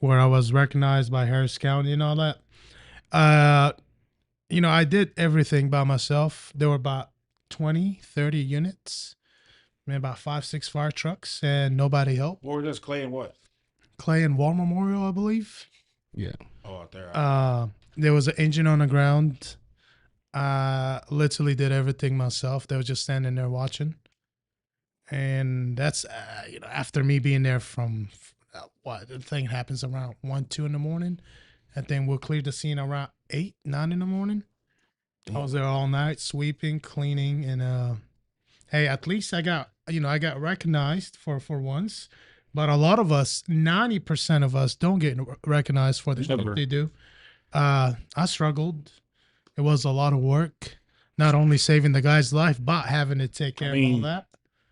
where I was recognized by Harris County and all that. I did everything by myself. There were about 20, 30 units, maybe about 5, 6 fire trucks, and nobody helped. Or just Clay and what? Clay and War Memorial, I believe. Yeah. Oh, out there. There was an engine on the ground. Literally did everything myself. They were just standing there watching. And that's, after me being there from the thing happens around 1, 2 in the morning. And then we'll clear the scene around 8, 9 in the morning. I was there all night sweeping, cleaning, and hey, at least I got recognized for once. But a lot of us, 90% of us, don't get recognized for the shit they do. I struggled. It was a lot of work, not only saving the guy's life, but having to take care of all that.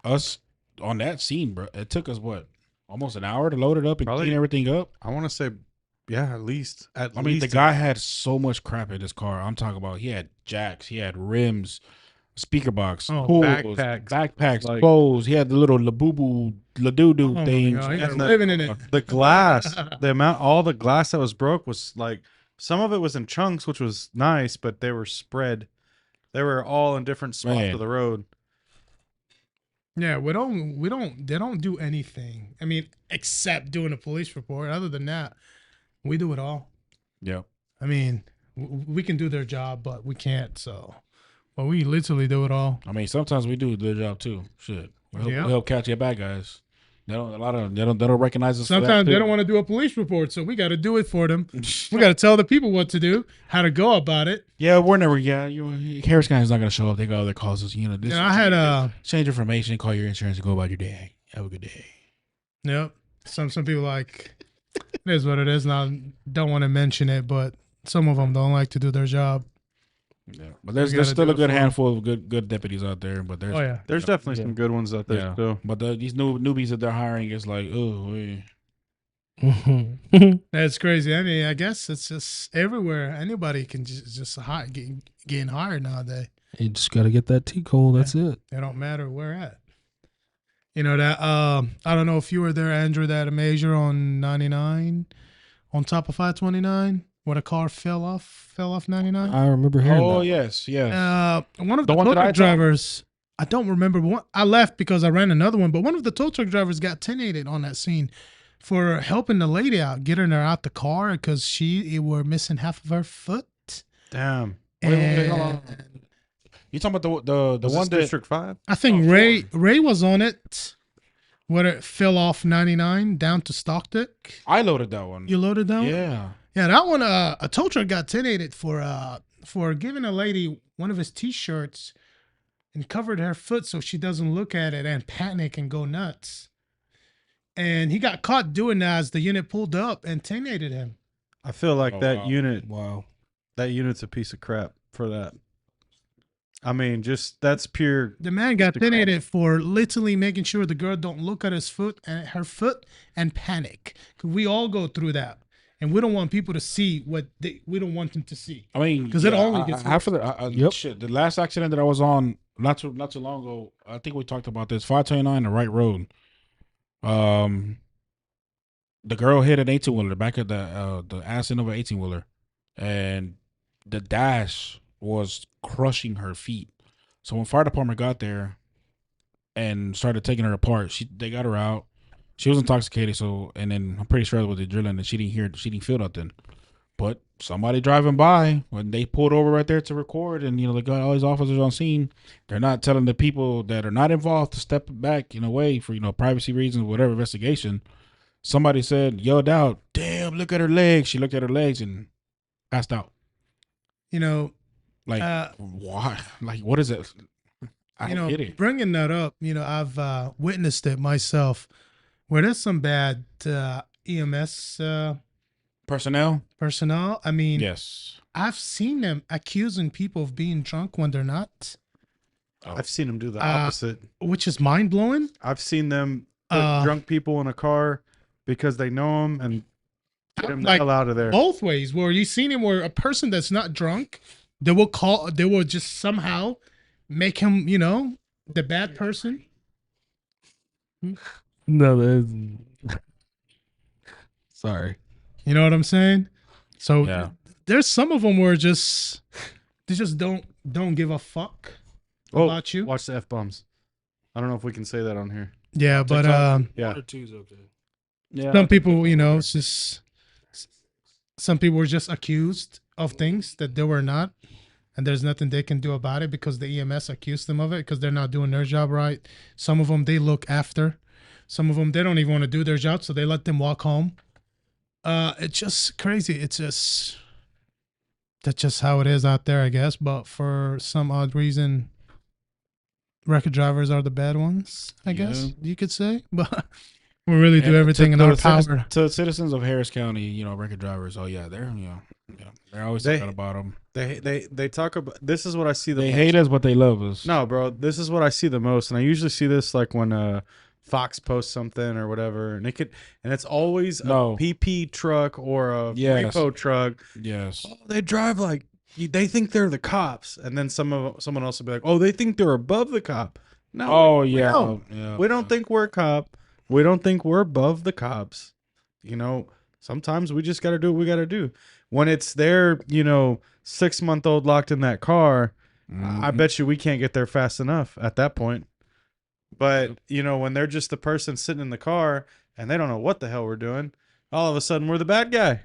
Us on that scene, bro. It took us what, almost an hour to load it up and Probably. clean everything up. I want to say, yeah, at least. I mean, the guy had so much crap in his car. I'm talking about. He had jacks, he had rims, speaker box, pools, backpacks, like, clothes. He had the little labubu, ladudu things. Living in it. The glass, all the glass that was broke was like, some of it was in chunks, which was nice, but they were spread. They were all in different spots of the road. Yeah, they don't do anything. I mean, except doing a police report. Other than that, we do it all. Yeah. I mean, we can do their job, but we can't. But we literally do it all. I mean, sometimes we do their job too. Shit. We'll help catch your bad guys. They don't recognize us. Sometimes they don't want to do a police report, so we got to do it for them. We got to tell the people what to do, how to go about it. Yeah, we're never. Yeah, Harris County's not gonna show up. They got other causes. This. I had change information, call your insurance, and go about your day. Have a good day. Yep. Some people like it is what it is. Now don't want to mention it, but some of them don't like to do their job. Yeah, but there's still a good handful of good deputies out there. But there's definitely some good ones out there too. But these newbies that they're hiring is like, That's crazy. I mean, I guess it's just everywhere. Anybody can just getting hired nowadays. You just got to get that T-code. That's it. It don't matter where at. That I don't know if you were there, Andrew, that major on 99 on top of 529 where the car fell off 99. I remember hearing that. Oh, yes. One of the tow truck drivers, I don't remember, but I left because I ran another one, but one of the tow truck drivers got 10-8 on that scene for helping the lady out, getting her out the car because she were missing half of her foot. Damn. Wait, hold on. You talking about the one District 5? I think Ray was on it. Where it fell off 99 down to Stockton. I loaded that one. You loaded that one? Yeah. Yeah, that one, a tow truck got 10-8 for giving a lady one of his T-shirts and covered her foot so she doesn't look at it and panic and go nuts. And he got caught doing that as the unit pulled up and 10-8'd him. I feel like unit, that unit's a piece of crap for that. I mean, just that's pure. The man got 10-8'd for literally making sure the girl don't look at her foot and panic. 'Cause we all go through that. And we don't want people to see we don't want them to see. I mean, because it only gets after the last accident that I was on not too long ago. I think we talked about this. 529, the right road. The girl hit an 18-wheeler back at the ass end of an 18-wheeler, and the dash was crushing her feet. So when fire department got there and started taking her apart, they got her out. She was intoxicated, and then I'm pretty sure with the drilling that she didn't feel nothing. But somebody driving by, when they pulled over right there to record, and they got all these officers on scene, they're not telling the people that are not involved to step back in a way for privacy reasons, whatever investigation. Somebody yelled out, "Damn, look at her legs." She looked at her legs and passed out. Why? Like, what is it? I don't get it. Bringing that up, I've witnessed it myself. Where there's some bad EMS personnel. I mean, yes, I've seen them accusing people of being drunk when they're not. I've seen them do the opposite, which is mind blowing. I've seen them put drunk people in a car because they know them and get them the hell out of there. Both ways. Where you seen him, where a person that's not drunk, they will just somehow make him, the bad person. No, sorry. You know what I'm saying? So Yeah. there's some of them where just they just don't give a fuck about you. Watch the F-bombs. I don't know if we can say that on here. Yeah, but Yeah. 1 or 2's okay. Yeah. some people, you know, it's just some people were just accused of things that they were not, and there's nothing they can do about it because the EMS accused them of it because they're not doing their job right. Some of them they look after, some of them they don't even want to do their job, so they let them walk home. It's just crazy. It's just that's just how it is out there, I guess. But for some odd reason, record drivers are the bad ones, I guess you could say. But we really do everything in our power. To citizens of Harris County, you know, record drivers. Oh yeah, they're they're always talking about them. They talk about. This is what I see. They hate us, but they love us. No, bro. This is what I see the most, and I usually see this like when Fox posts something or whatever, and it's always a PP truck or a repo truck. Yes. Oh, they drive like they think they're the cops, and then someone else will be like, oh, they think they're above the cop. No. Oh yeah. We don't think we're a cop. We don't think we're above the cops. You know, sometimes we just got to do what we got to do. When it's their, 6-month-old locked in that car, I bet you we can't get there fast enough at that point. But, when they're just the person sitting in the car and they don't know what the hell we're doing, all of a sudden we're the bad guy.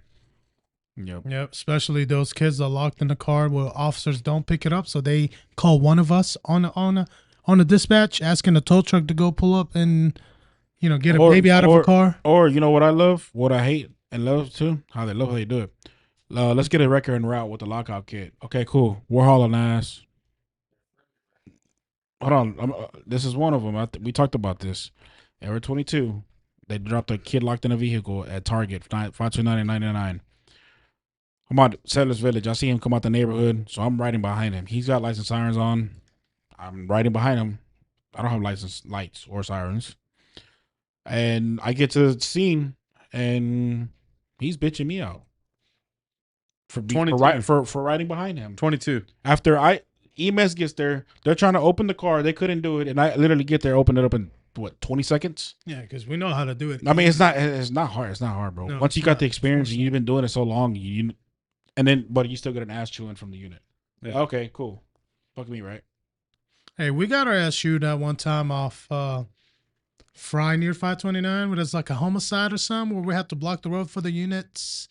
Yep. Especially those kids that are locked in the car where officers don't pick it up. So they call one of us on a dispatch asking a tow truck to go pull up and, get a baby out of a car. Or, you know what I love? What I hate and love too? How they do it. Let's get a record en route with the lockout kit. Okay, cool. We're hauling ass. Hold on. This is one of them. We talked about this. Era 22. They dropped a kid locked in a vehicle at Target, 529.99. I'm on Settlers Village. I see him come out the neighborhood, so I'm riding behind him. He's got license sirens on. I'm riding behind him. I don't have license lights or sirens. And I get to the scene, and he's bitching me out for riding behind him. 22. After EMS gets there, they're trying to open the car. They couldn't do it, and I literally get there, open it up in 20 seconds. Yeah, because we know how to do it. I mean, it's not hard. It's not hard, bro. No, once you got the experience and you've been doing it so long, but you still get an ass chewing from the unit. Yeah. Okay, cool. Fuck me, right? Hey, we got our ass chewed at one time off Fry near 529, where there's like a homicide or something where we had to block the road for the units.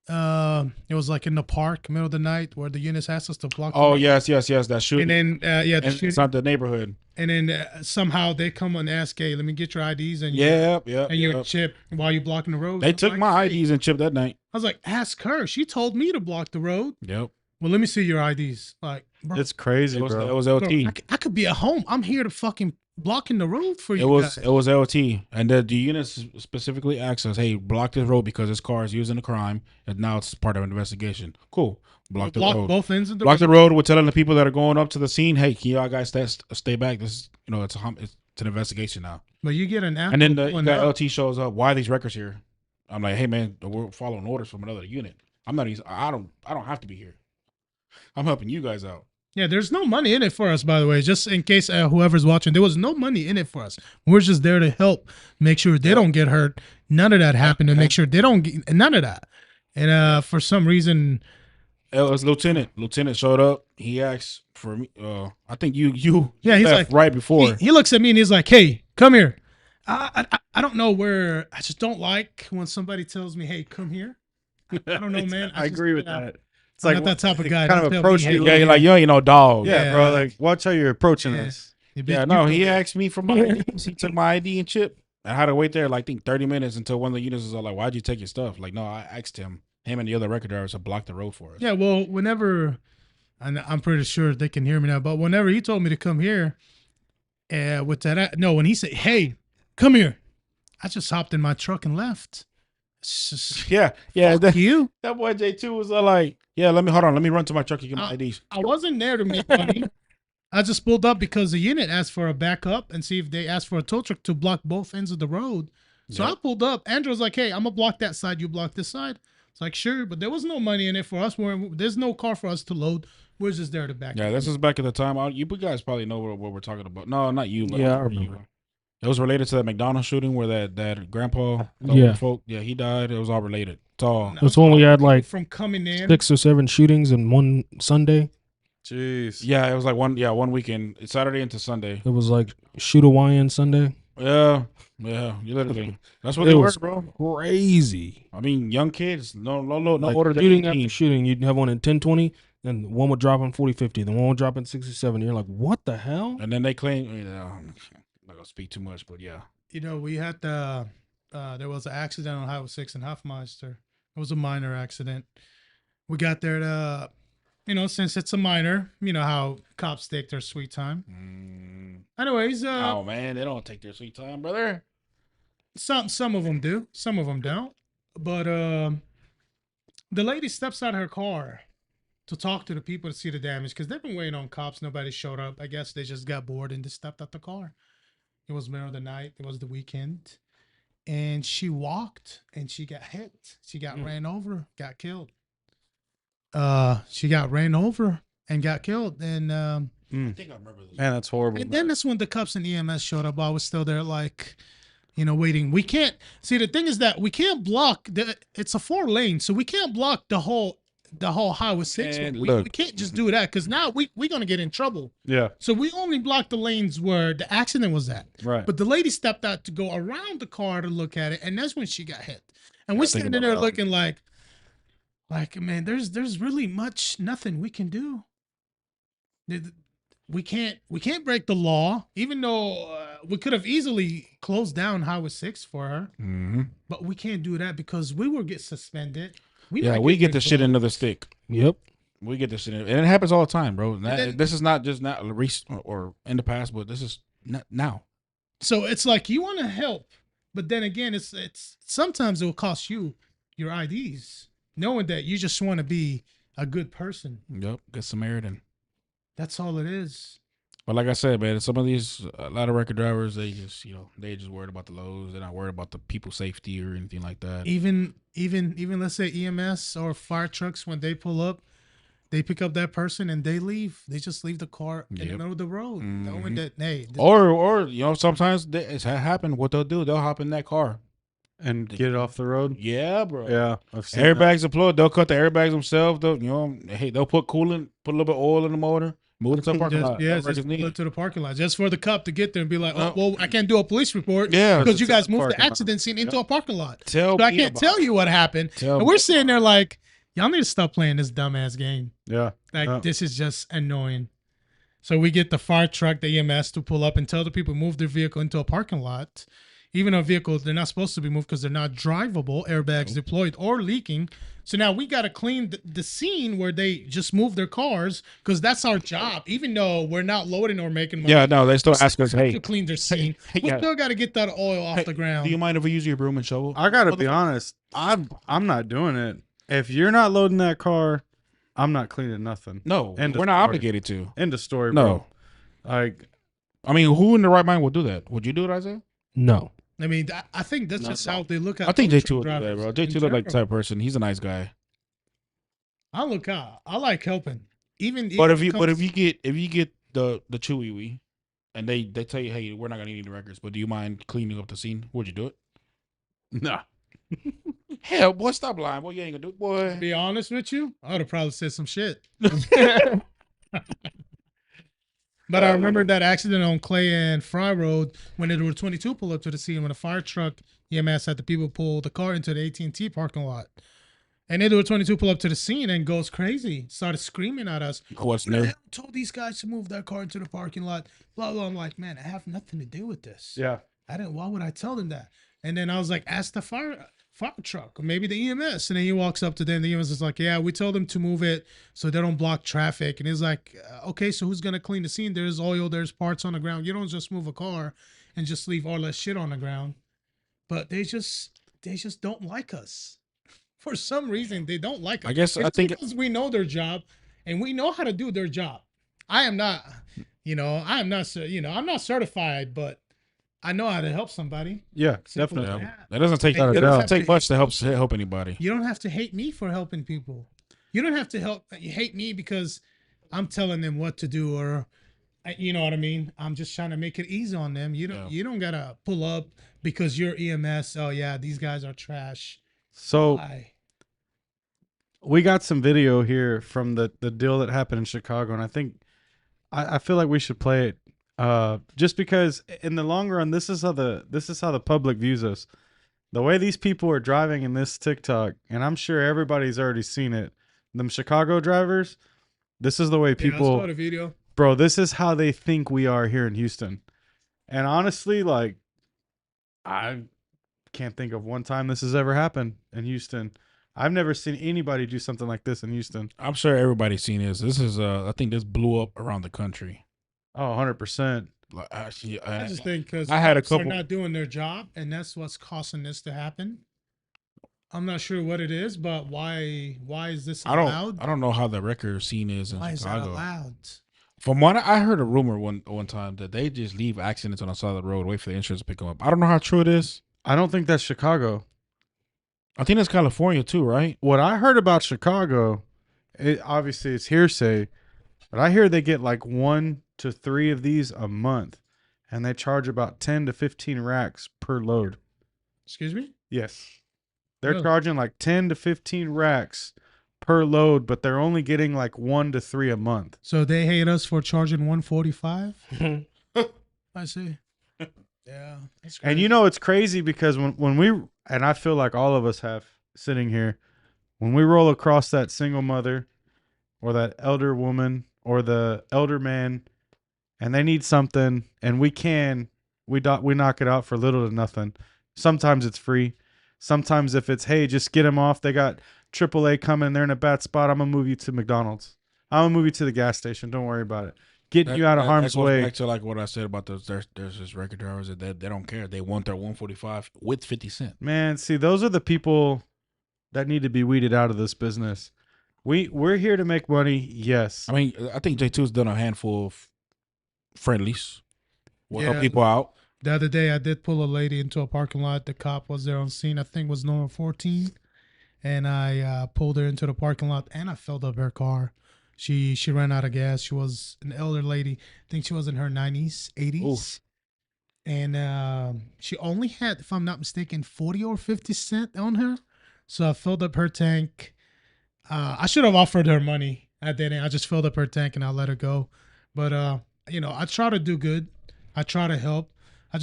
It was like in the park, middle of the night, where the units asked us to block. Oh, yes, that shooting. And then it's not the neighborhood. And then somehow they come and ask, "Hey, let me get your IDs and your chip while you're blocking the road." They took my IDs and chip that night. I was like, "Ask her. She told me to block the road." Yep. Well, let me see your IDs. Like, bro, it's crazy, bro. It was LT. Bro, I could be at home. I'm here to fucking blocking the road for you. It was LT, and the units specifically asked us, "Hey, block this road because this car is using a crime, and now it's part of an investigation." Cool. Block the road. Both ends of the block the road. We're telling the people that are going up to the scene, "Hey, can y'all guys stay back? This is, it's an investigation now." But you get an app, and then the LT shows up. Why are these records here? I'm like, "Hey, man, we're following orders from another unit. I don't have to be here. I'm helping you guys out." Yeah, there's no money in it for us, by the way. Just in case whoever's watching, there was no money in it for us. We're just there to help, make sure they don't get hurt. None of that happened, and make sure they don't get none of that. And for some reason, it was Lieutenant. Lieutenant showed up. He asked for me. I think you. Yeah, he's like right before. He looks at me and he's like, "Hey, come here." I don't know where. I just don't like when somebody tells me, "Hey, come here." I don't know, man. I agree with that. It's I'm not that type of guy. Kind of approach you. Yeah, you're like, you ain't no dog. Yeah, bro. Like, watch how you're approaching us. Yeah, no, he asked me for my IDs. He took my ID and chip. I had to wait there like, I think 30 minutes until one of the units was like, "Why'd you take your stuff?" Like, no, I asked him and the other record drivers to block the road for us. Yeah, well, whenever, and I'm pretty sure they can hear me now, but whenever he told me to come here, with that, no, when he said, "Hey, come here," I just hopped in my truck and left. It's just, yeah. Fuck you. That boy J2 was like, "Yeah, let me run to my truck and get my IDs." I wasn't there to make money. I just pulled up because the unit asked for a backup and see if they asked for a tow truck to block both ends of the road. So I pulled up. Andrew was like, "Hey, I'm gonna block that side. You block this side." It's like, sure, but there was no money in it for us. There's no car for us to load. We're just there to back. Yeah, this is back at the time. You guys probably know what we're talking about. No, not you. Yeah, I remember. It was related to that McDonald's shooting where that grandpa, Yeah. folk, he died. It was all related. It's all. That's when we had like from coming in. 6 or 7 shootings in one Sunday. Jeez. Yeah, it was like one weekend. It's Saturday into Sunday. It was like shoot Hawaiian Sunday. Yeah, you literally. That's what It they were, was bro. crazy. I mean, young kids, no Like older than shooting 18. after shooting, you'd have one in 10-20, and one would drop in 40-50, then one would drop in 67. You're like, what the hell? And then they claim, I'm not gonna speak too much, but yeah. You know, we had there was an accident on Highway 6 in Hofmeister. It was a minor accident. We got there to, since it's a minor, you know how cops take their sweet time. Anyways, Oh man, they don't take their sweet time, brother. some of them do, some of them don't. But the lady steps out of her car to talk to the people to see the damage because they've been waiting on cops. Nobody showed up. I guess they just got bored and just stepped out the car. It was middle of the night. It was the weekend. And she walked and she got hit. She got ran over, got killed. She got ran over and got killed. And I think I remember this. Man, that's horrible. and then that's when the cops and EMS showed up. I was still there, like, waiting. We can't see. The thing is that we can't block. It's a 4-lane, so we can't block the whole Highway 6. And We look. can't just do that because now we're gonna get in trouble. Yeah. So we only blocked the lanes where the accident was at. Right. But the lady stepped out to go around the car to look at it, and that's when she got hit. And we're think standing about there that. looking like, man, there's really nothing we can do. We can't break the law, even though we could have easily closed down Highway 6 for her, Mm-hmm. but we can't do that because we will get suspended. Yeah, might we get the rid shit of- into the stick. Yep. We get this shit, and it happens all the time, bro. then- This is not just not or in the past, but this is not now. So it's like you want to help, but then again, it's sometimes it will cost you your IDs, knowing that you just want to be a good person. Yep, good Samaritan. That's all it is. But like I said, man, some of these, a lot of record drivers, they just, they just worried about the lows. They're not worried about the people's safety or anything like that. Even let's say EMS or fire trucks, when they pull up, they pick up that person and they leave. They just leave the car in the Yep. middle of the road, knowing Mhm. that Or sometimes it's happened. What they'll do, they'll hop in that car. And get it off the road. Yeah, bro. Yeah. I've seen that. Airbags deployed. They'll cut the airbags themselves. They'll, they'll put coolant, put a little bit of oil in the motor, move it to the parking lot. just Wherever it's pull it needed. to the parking lot, just for the cop to get there and be like, oh, well, I can't do a police report Yeah, because you it's at guys the moved the parking lot. accident scene into a parking lot. Tell So I me can't about tell it. you what happened. Tell And me we're sitting there like, y'all need to stop playing this dumbass game. Yeah. Like, Yeah. this is just annoying. So we get the fire truck, the EMS to pull up and tell the people move their vehicle into a parking lot. Even a vehicle, they're not supposed to be moved because they're not drivable, airbags deployed or leaking. So now we got to clean the scene where they just move their cars because that's our job. Even though we're not loading or making money Yeah, no, they still ask us, to hey, clean their scene, we yeah. still got to get that oil off Hey, the ground. do you mind if we use your broom and shovel? I gotta be honest. I'm not doing it. If you're not loading that car, I'm not cleaning nothing. No, End of we're not story. obligated to. End of story, No. bro. Like, I mean, who in the right mind would do that? Would you do it, Isaiah? No. I mean, I think that's just how they look at I think truck J2 would do that, drivers bro. in J2 look like the general. type of person. He's a nice guy. I look out. I like helping. Even But even if you get the chewy wee, and they tell you, hey, we're not gonna need the records, but do you mind cleaning up the scene? Would you do it? nah. Hell, boy, stop lying, boy. You ain't gonna do it, to boy. be honest with you, I would have probably said some shit. But I remember that accident on Clay and Fry Road when there were 22 pull up to the scene when a fire truck EMS had the people pull the car into the AT&T parking lot. And then there were 22 pull up to the scene and goes crazy, started screaming at us. What's "Who the new? hell told these guys to move their car into the parking lot? Blah blah. I'm like, man, I have nothing to do with this. Yeah. I didn't. Why would I tell them that? And then I was like, ask the fire truck or maybe the EMS. And then he walks up to them. The EMS is like, yeah, we told them to move it so they don't block traffic. And he's like, okay, so who's gonna clean the scene? There's oil, there's parts on the ground. You don't just move a car and just leave all that shit on the ground. But they just don't like us. For some reason, they don't like us. I guess I It's think because we know their job and we know how to do their job. I am not, I'm not certified, but I know how to help somebody. Yeah, Simple definitely. as that. that doesn't take Hey, you that don't doesn't have take to- much to help anybody. You don't have to hate me for helping people. You don't have to you hate me because I'm telling them what to do or You know what I mean? I'm just trying to make it easy on them. Yeah. You don't gotta pull up because you're EMS. Oh yeah, these guys are trash. So Why? we got some video here from the deal that happened in Chicago, and I think I feel like we should play it. Just because in the long run, this is how the public views us. The way these people are driving in this TikTok, and I'm sure everybody's already seen it. Them Chicago drivers, this is the way Yeah, I people, saw the video. bro. This is how they think we are here in Houston. And honestly, like, I can't think of one time this has ever happened in Houston. I've never seen anybody do something like this in Houston. I'm sure everybody's seen this. This is I think this blew up around the country. Oh, 100%. Like, actually, I just think because I had a they're couple- not doing their job, and that's what's causing this to happen. I'm not sure what it is, but why is this allowed? I don't know how the record scene is in Why is that Chicago. allowed? From what I heard a rumor one time that they just leave accidents on the side of the road, wait for the insurance to pick them up. I don't know how true it is. I don't think that's Chicago. I think it's California too, right? What I heard about Chicago, obviously it's hearsay, but I hear they get like 1 to 3 of these a month, and they charge about 10 to 15 racks per load. Excuse me? Yes, they're Really? charging like 10 to 15 racks per load, but they're only getting like 1 to 3 a month. So they hate us for charging 145? I see. Yeah. That's And you know it's crazy because when we, and I feel like all of us have sitting here, when we roll across that single mother or that elder woman or the elder man and they need something and we knock it out for little to nothing. Sometimes it's free. Sometimes if it's, hey, just get them off. They got AAA coming. They're in a bad spot. I'm going to move you to McDonald's. I'm going to move you to the gas station. Don't worry about it. Getting you out of harm's goes way. Back to like what I said about those. There's this record drivers that they don't care. They want their 145 with 50 cent. Man, see, those are the people that need to be weeded out of this business. We're here to make money, yes. I mean, I think J2's done a handful of friendlies. Will help Yeah. people out. The other day, I did pull a lady into a parking lot. The cop was there on scene. I think it was number 14. And I pulled her into the parking lot and I filled up her car. She ran out of gas. She was an elder lady. I think she was in her 90s, 80s. Oof. And she only had, if I'm not mistaken, 40 or 50 cent on her. So I filled up her tank. I should have offered her money. I didn't. I just filled up her tank and I let her go. But I try to do good. I try to help. I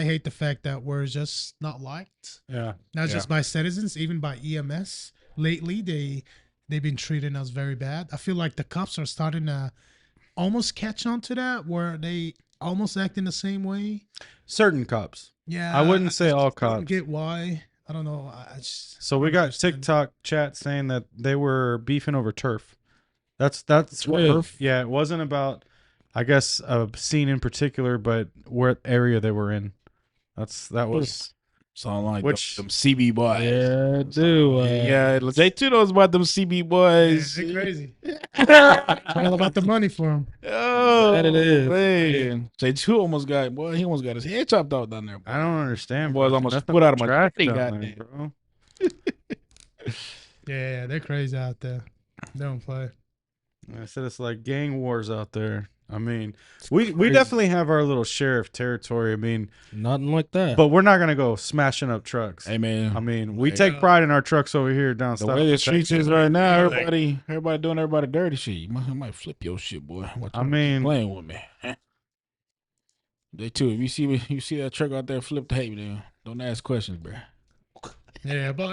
hate the fact that we're just not liked. Yeah. Not Yeah. just by citizens, even by EMS. Lately, they've been treating us very bad. I feel like the cops are starting to almost catch on to that, where they almost act in the same way. Certain cops. Yeah, I wouldn't say all I don't cops. get why. I don't know. I just, So we don't got understand. TikTok chat saying that they were beefing over turf. That's Turf? Yeah, it wasn't about, I guess, a scene in particular, but what area they were in. That was Sound like Which- them CB boys. Yeah, I do. Yeah, J2 knows about them CB Yeah, boys. they're crazy. It's all about the money for them. Oh, That it is. man. J2 almost got his head chopped out down there. Boy. I don't understand. Boys bro. almost Nothing put out of but my trash thing, down goddamn. there, bro. Yeah, they're crazy out there. They don't play. I said it's like gang wars out there. I mean, we crazy. definitely have our little share of territory. I mean, Nothing like that. but we're not gonna go smashing up trucks. Hey man, I mean, we Yeah. take pride in our trucks over here down the south. way the streets is right now, Like- everybody doing everybody dirty shit. You might flip your shit, boy. Watch I out. mean- playing with me. Huh? J2, if you see that truck out there flipped, hey man, don't ask questions, bro. Yeah, but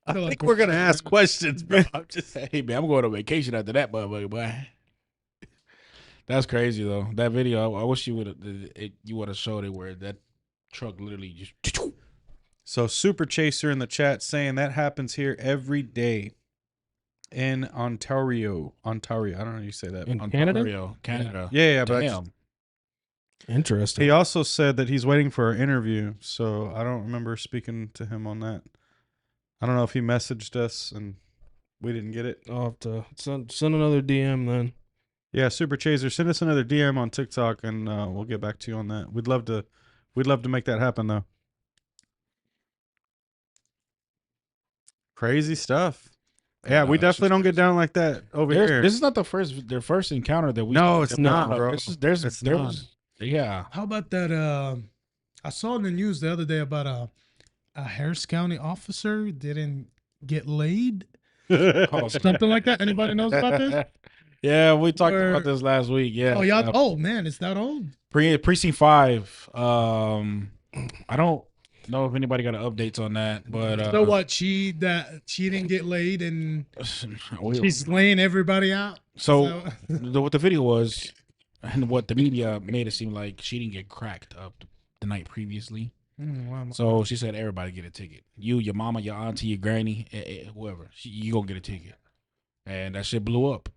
I feel think like we're gonna ask questions, bro. I'm just Hey man, I'm going on vacation after that, motherfucker, boy. That's crazy though. That video, I wish you would have showed it where that truck literally just. So Super Chaser in the chat saying that happens here every day in Ontario. I don't know how you say that. In Canada? Canada. Yeah, but Damn. Interesting. he also said that he's waiting for an interview. So I don't remember speaking to him on that. I don't know if he messaged us and we didn't get it. I'll have to send another DM then. Yeah, Super Chaser, send us another DM on TikTok and we'll get back to you on that. We'd love to make that happen though. Crazy stuff. Yeah, we definitely don't get down like that over here. This is not their first encounter that we. No, it's that we not, brought up. bro. There's It's there not. was yeah. How about that? I saw in the news the other day about a Harris County officer didn't get laid, something like that. Anybody knows about this? Yeah, we talked Or- about this last week. Yeah. Oh, y'all. Oh man, it's that old. Precinct 5. I don't know if anybody got updates on that, but So what? She didn't get laid and we- she's laying everybody out. so what the video was, and what the media made it seem like, she didn't get cracked up the night previously. Wow. So she said everybody get a ticket. You, your mama, your auntie, your granny, whoever. You gonna get a ticket. And that shit blew up.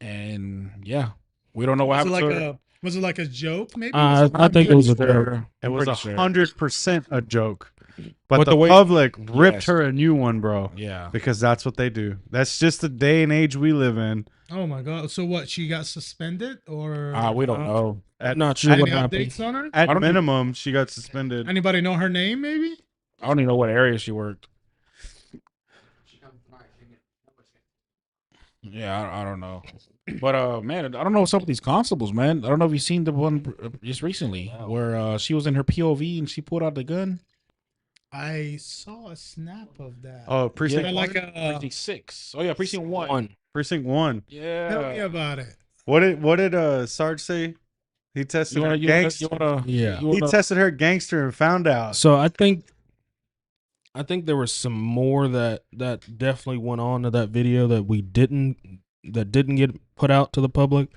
And yeah, we don't know what happened. Was it like a joke? Maybe. I think it was a joke. It was Pretty sure. 100% a joke. But But the the way- public ripped Yes. her a new one, bro. Yeah. Because that's what they do. That's just the day and age we live in. Oh my god. So what? She got suspended or We don't know. At, Not sure any what happened. updates on her? at I don't minimum, she got suspended. Anybody know her name? Maybe. I don't even know what area she worked. Yeah, I don't know. But man, I don't know some of these constables, man. I don't know if you've seen the one just recently where she was in her POV and she pulled out the gun. I saw a snap of that. Oh, precinct Yeah, one? like a. Precinct 6. Oh yeah, precinct 1. Precinct 1. Tell me Yeah. about it. What did Sarge say? He tested You her wanna, you, gangster. wanna, Yeah. you He wanna- tested her gangster and found out. So I think there was some more that definitely went on to that video that didn't get put out to the public,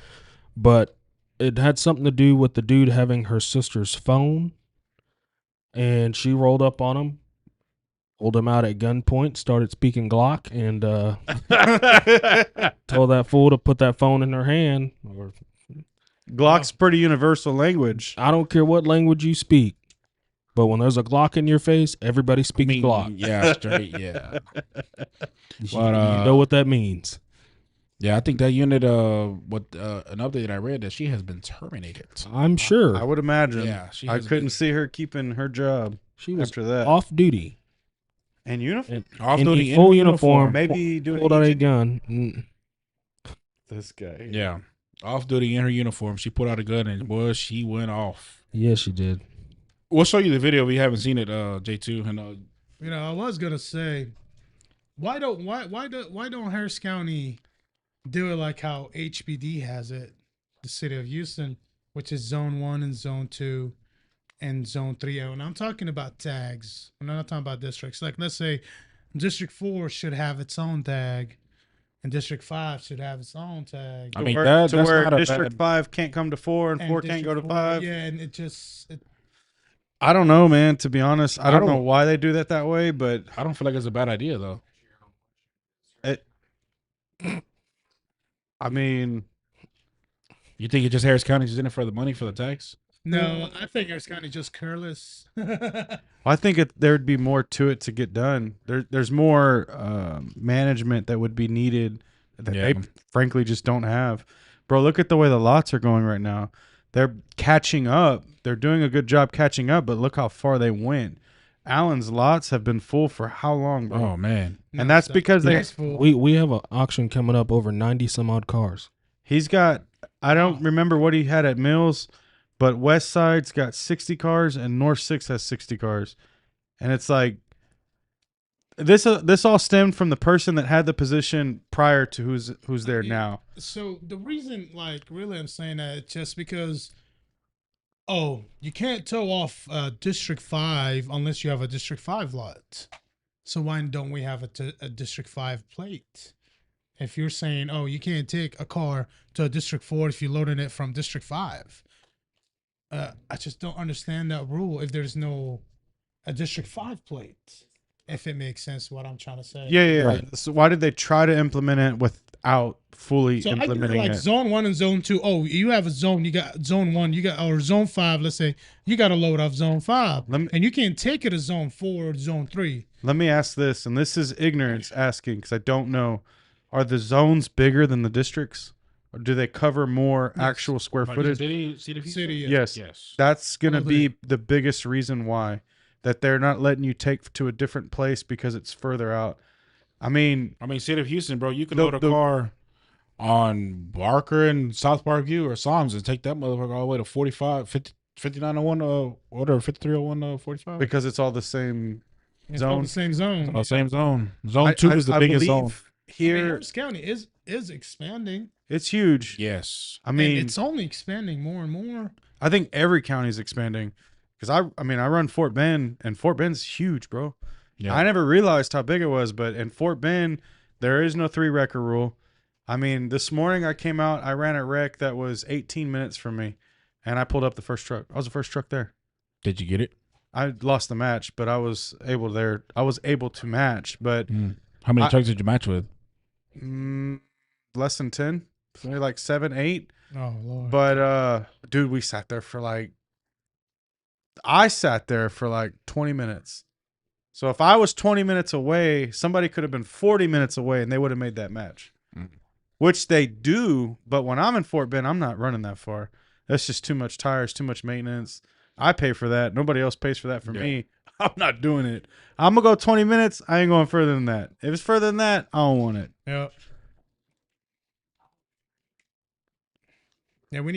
but it had something to do with the dude having her sister's phone, and she rolled up on him, pulled him out at gunpoint, started speaking Glock, and told that fool to put that phone in her hand. Or Glock's pretty universal language. I don't care what language you speak, but when there's a Glock in your face, everybody I speaks mean, Glock. Yeah, straight. Yeah. You But, know what that means. Yeah, I think that unit, an update that I read, that she has been terminated. I'm sure I would imagine. Yeah, she I has couldn't been- see her keeping her job she was after that. off duty. And uniform? Off in duty, full in uniform. Maybe doing Pulled out a agent- gun. Mm. This guy. Yeah, off duty in her uniform. She pulled out a gun and boy, she went off. Yeah, she did. We'll show you the video if you haven't seen it, J2. And You know, I was gonna say, why don't Harris County do it like how HPD has it, the city of Houston, which is Zone 1 and Zone 2 and Zone 3. And I'm talking about tags. I'm not talking about districts. Like, let's say District 4 should have its own tag, and District 5 should have its own tag. I mean, Where- that- to that's where not a District bad- 5 can't come to 4 and 4 can't go to District 4, 5. Yeah, and it just I don't know, man. To be honest, I don't know don't- why they do that way, but I don't feel like it's a bad idea though. it. I mean, You think it's just Harris County just in it for the money for the tax? no. I think Harris County just careless. I think there'd be more to it to get done. There's more management that would be needed that Yeah. they frankly just don't have. Bro, look at the way the lots are going right now. They're catching up. They're doing a good job catching up, but look how far they went. Allen's lots have been full for how long, bro? Oh man, And that's because they- We have an auction coming up over 90 some odd cars. He's got, I don't remember what he had at Mills, but West Side's got 60 cars and North 6 has 60 cars. And it's like, this all stemmed from the person that had the position prior to who's there now. So the reason, like, really, I'm saying that it's just because, you can't tow off District 5 unless you have a District 5 lot. So why don't we have a District 5 plate? If you're saying, you can't take a car to a District 4 if you're loading it from District 5. I just don't understand that rule if there's a District 5 plate. If it makes sense what I'm trying to say. Yeah. Right. So why did they try to implement it without fully So I get it, implementing like it? Zone 1 and Zone 2. Oh, you have a zone. You got Zone 1. Or Zone 5. Let's say you got to load off Zone 5, and you can't take it to Zone 4 or Zone 3. Let me ask this, and this is ignorance asking because I don't know. Are the zones bigger than the districts? Or do they cover more actual square footage? City, Yes. Yes. That's going to Oh, be the biggest reason why that they're not letting you take to a different place because it's further out. I mean, City of Houston, bro, you can The- load a the- car on Barker and South Park View or Psalms and take that motherfucker all the way to 5901, order 5301, 45. because it's all the same It's all zone. the same zone. Oh, same zone. Zone 2 is the biggest zone. I mean, Here, Harris County is expanding. it's huge. Yes. I mean, and it's only expanding more and more. I think every county is expanding because I mean, I run Fort Bend, and Fort Bend's huge, bro. Yeah. I never realized how big it was, but in Fort Bend, there is no 3-wrecker rule. I mean, this morning I came out, I ran a wreck that was 18 minutes from me, and I pulled up the first truck. I was the first truck there. Did you get it? I lost the match, but I was able to match, but How many I- trucks did you match with? less than 10, maybe like 7, 8. Oh Lord. But dude, we sat there for like, I sat there for like 20 minutes. So if I was 20 minutes away, somebody could have been 40 minutes away and they would have made that match. Which they do, but when I'm in Fort Bend, I'm not running that far. That's just too much tires, too much maintenance. I pay for that. Nobody else pays for that for me. I'm not doing it. I'm gonna go 20 minutes. I ain't going further than that. If it's further than that, I don't want it. Yep. Yeah, we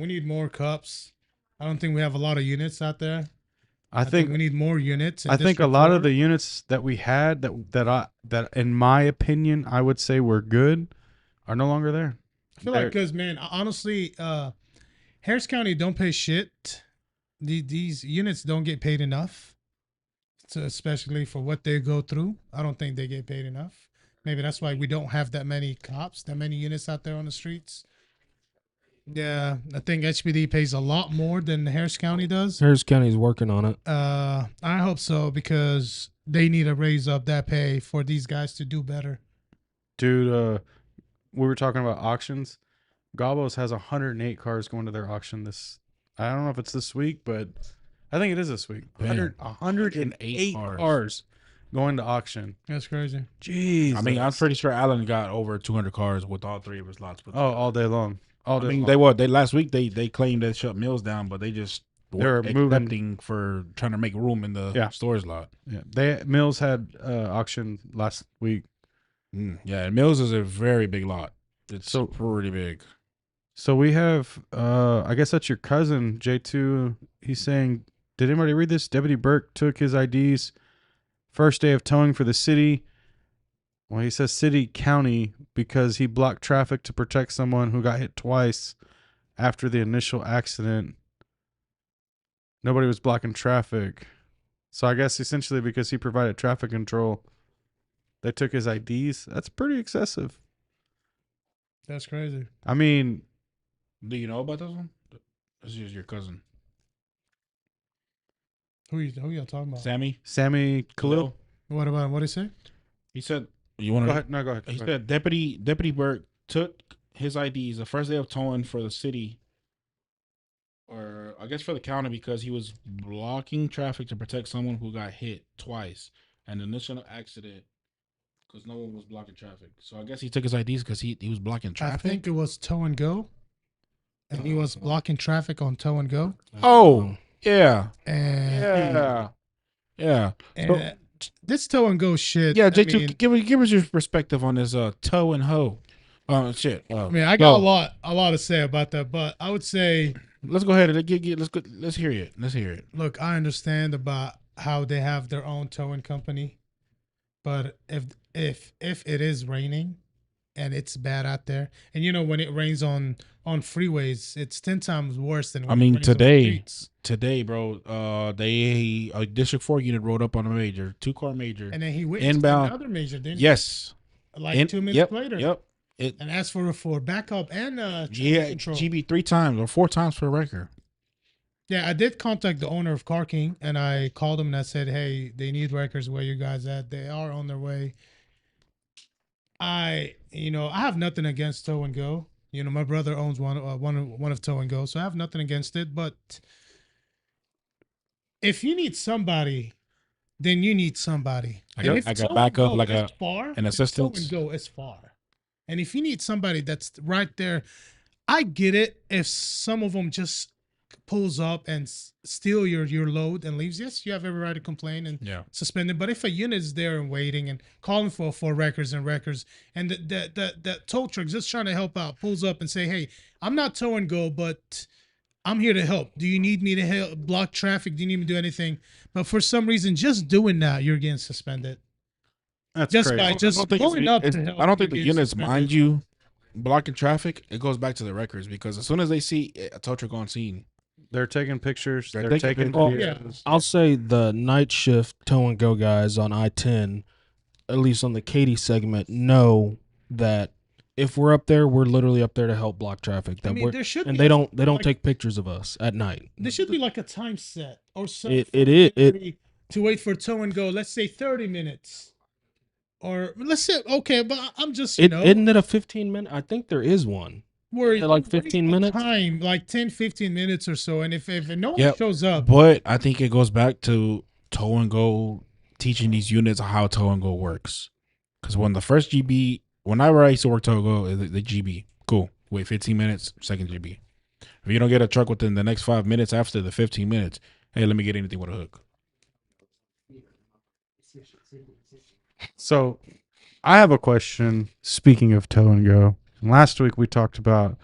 need more cups. I don't think we have a lot of units out there. I think we need more units. in I think a District lot 4. of the units that we had that in my opinion I would say were good are no longer there. I feel like because man, honestly, Harris County don't pay shit. These units don't get paid enough, so especially for what they go through. I don't think they get paid enough. Maybe that's why we don't have that many cops, that many units out there on the streets. Yeah, I think HPD pays a lot more than Harris County does. Harris County's working on it. I hope so because they need to raise up that pay for these guys to do better. Dude, we were talking about auctions. Gabos has 108 cars going to their auction this. I don't know if it's this week, but I think it is this week. 108 cars going to auction. That's crazy. Jeez. I mean, I'm pretty sure Allen got over 200 cars with all 3 of his lots. Oh, all day long. All day I mean, long. they last week they claimed they shut Mills down, but they just They're were moving- accepting for trying to make room in the storage lot. Yeah, Mills had auction last week. Yeah, and Mills is a very big lot. It's So- pretty big. So we have, I guess that's your cousin, J2. He's saying, did anybody read this? Deputy Burke took his IDs first day of towing for the city. Well, he says city county because he blocked traffic to protect someone who got hit twice after the initial accident. Nobody was blocking traffic. So I guess essentially because he provided traffic control, they took his IDs. That's pretty excessive. That's crazy. I mean, Do you know about this one? This is your cousin, Who y'all talking about? Sammy Khalil. What about him? What did he say? He said, "You want Go to?" ahead. No, go ahead. He Go ahead. said Deputy Burke took his IDs the first day of towing for the city, or I guess for the county, because he was blocking traffic to protect someone who got hit twice, an initial accident because no one was blocking traffic. So I guess he took his IDs because he was blocking I traffic. think it was tow and go, and he was blocking traffic on tow and go. Oh yeah, And yeah. and this tow and go shit. Yeah, I J2, mean, give us your perspective on this toe and hoe. Shit. I mean, I got a lot to say about that, but I would say, Let's go ahead and let's hear it. Let's hear it. look, I understand about how they have their own towing company, but if it is raining and it's bad out there, and you know when it rains on freeways, it's 10 times worse than when I mean, it rains on the today, streets. bro, a District 4 unit rode up on a major, 2-car major. And then he witnessed Inbound. another major, didn't Yes. he? Like 2 minutes later. Yep. And asked for backup and traffic Yeah, control. GB 3 times or 4 times for a record. Yeah, I did contact the owner of Car King, and I called him and I said, "Hey, they need records. Where you guys at? They are on their way." I have nothing against Tow and Go. You know, my brother owns one of Tow and Go, so I have nothing against it. But if you need somebody, then you need somebody. I And got if Tow and backup, Go like is far, an if assistance. Tow and Go is far, and if you need somebody that's right there, I get it. If some of them just pulls up and steal your load and leaves, yes, you have every right to complain and Yeah. suspend it. But if a unit is there and waiting and calling for records and records, and that tow truck just trying to help out pulls up and say, hey, I'm not tow and go, but I'm here to help. Do you need me to help block traffic? Do you need me to do anything? But for some reason, just doing that, you're getting suspended. That's Just crazy. by just pulling up to help. I don't think the you're getting units suspended. mind you blocking traffic. It goes back to the records because as soon as they see a tow truck on scene, They're taking pictures. They're They're taking taking pictures. videos. I'll say the night shift tow and go guys on I-10, at least on the Katy segment, know that if we're up there, we're literally up there to help block traffic. That I mean, we're, there should and be they don't like, take pictures of us at night. There should be like a time set or something. It to wait for tow and go. Let's say 30 minutes, or let's say okay. But I'm just isn't it a 15-minute? I think there is one. where it like 15 minutes? time, like 10, 15 minutes or so. And if no one Yep. shows up, but I think it goes back to tow and go teaching these units how tow and go works. Because when the first GB, whenever I used to work tow and go, the GB, cool. Wait 15 minutes, second GB. If you don't get a truck within the next 5 minutes after the 15 minutes, hey, let me get anything with a hook. So, I have a question. Speaking of tow and go, last week we talked about,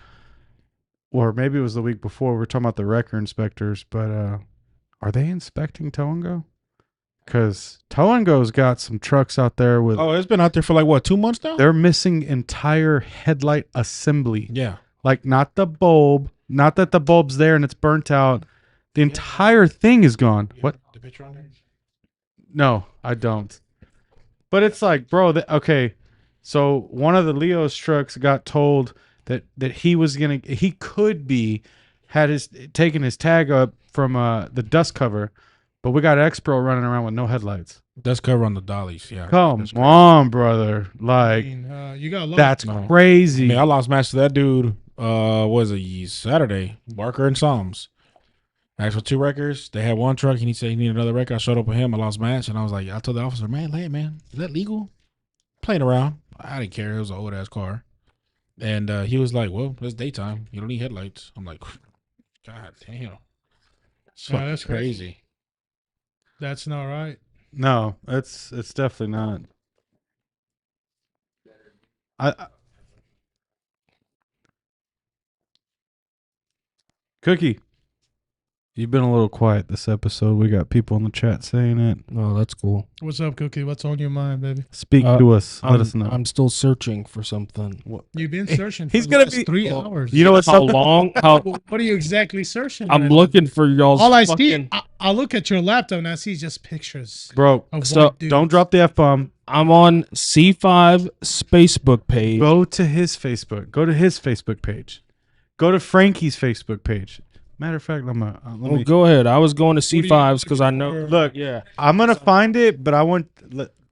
or maybe it was the week before, we were talking about the wrecker inspectors. But are they inspecting tow and go? Because tow and go's got some trucks out there with Oh, it's been out there for like what, 2 months now? they're missing entire headlight assembly, Yeah. like not the bulb, not that the bulb's there and it's burnt out. The entire thing is gone. What? The picture on there? No, I don't. But it's like, bro, okay. So one of the Leo's trucks got told that he could be taken his tag up from the dust cover, but we got X-Pro running around with no headlights. Dust cover on the dollies. Yeah. Come That's crazy. on, brother. Like you got a lot. that's No. crazy. I mean, I lost match to that dude. Was it Saturday? Barker and Psalms. Actual 2 wreckers. They had 1 truck and he said he needed another wrecker. I showed up with him. I lost match and I was like, I told the officer, man, is that legal? Playing around. I didn't care. It was an old ass car. And he was like, well, it's daytime. You don't need headlights. I'm like, God damn. It's Yeah, that's crazy. That's not right. No, it's definitely not. Cookie, you've been a little quiet this episode. We got people in the chat saying it. Oh, that's cool. What's up, Cookie? What's on your mind, baby? Speak to us. Let I'm, us know. I'm still searching for something. You've been searching. He's for gonna the last be- 3 hours. You know what's How something? long? How What are you exactly searching? I'm at? looking for y'all's All I fucking. see, I look at your laptop and I see just pictures Bro, of So, white dudes. don't drop the F-bomb. I'm on C5 Spacebook page. Go to his Facebook. Go to his Facebook page. Go to Frankie's Facebook page. Matter of fact, Well, go ahead. I was going to C5s because I know. Look, Yeah. I'm gonna find it, but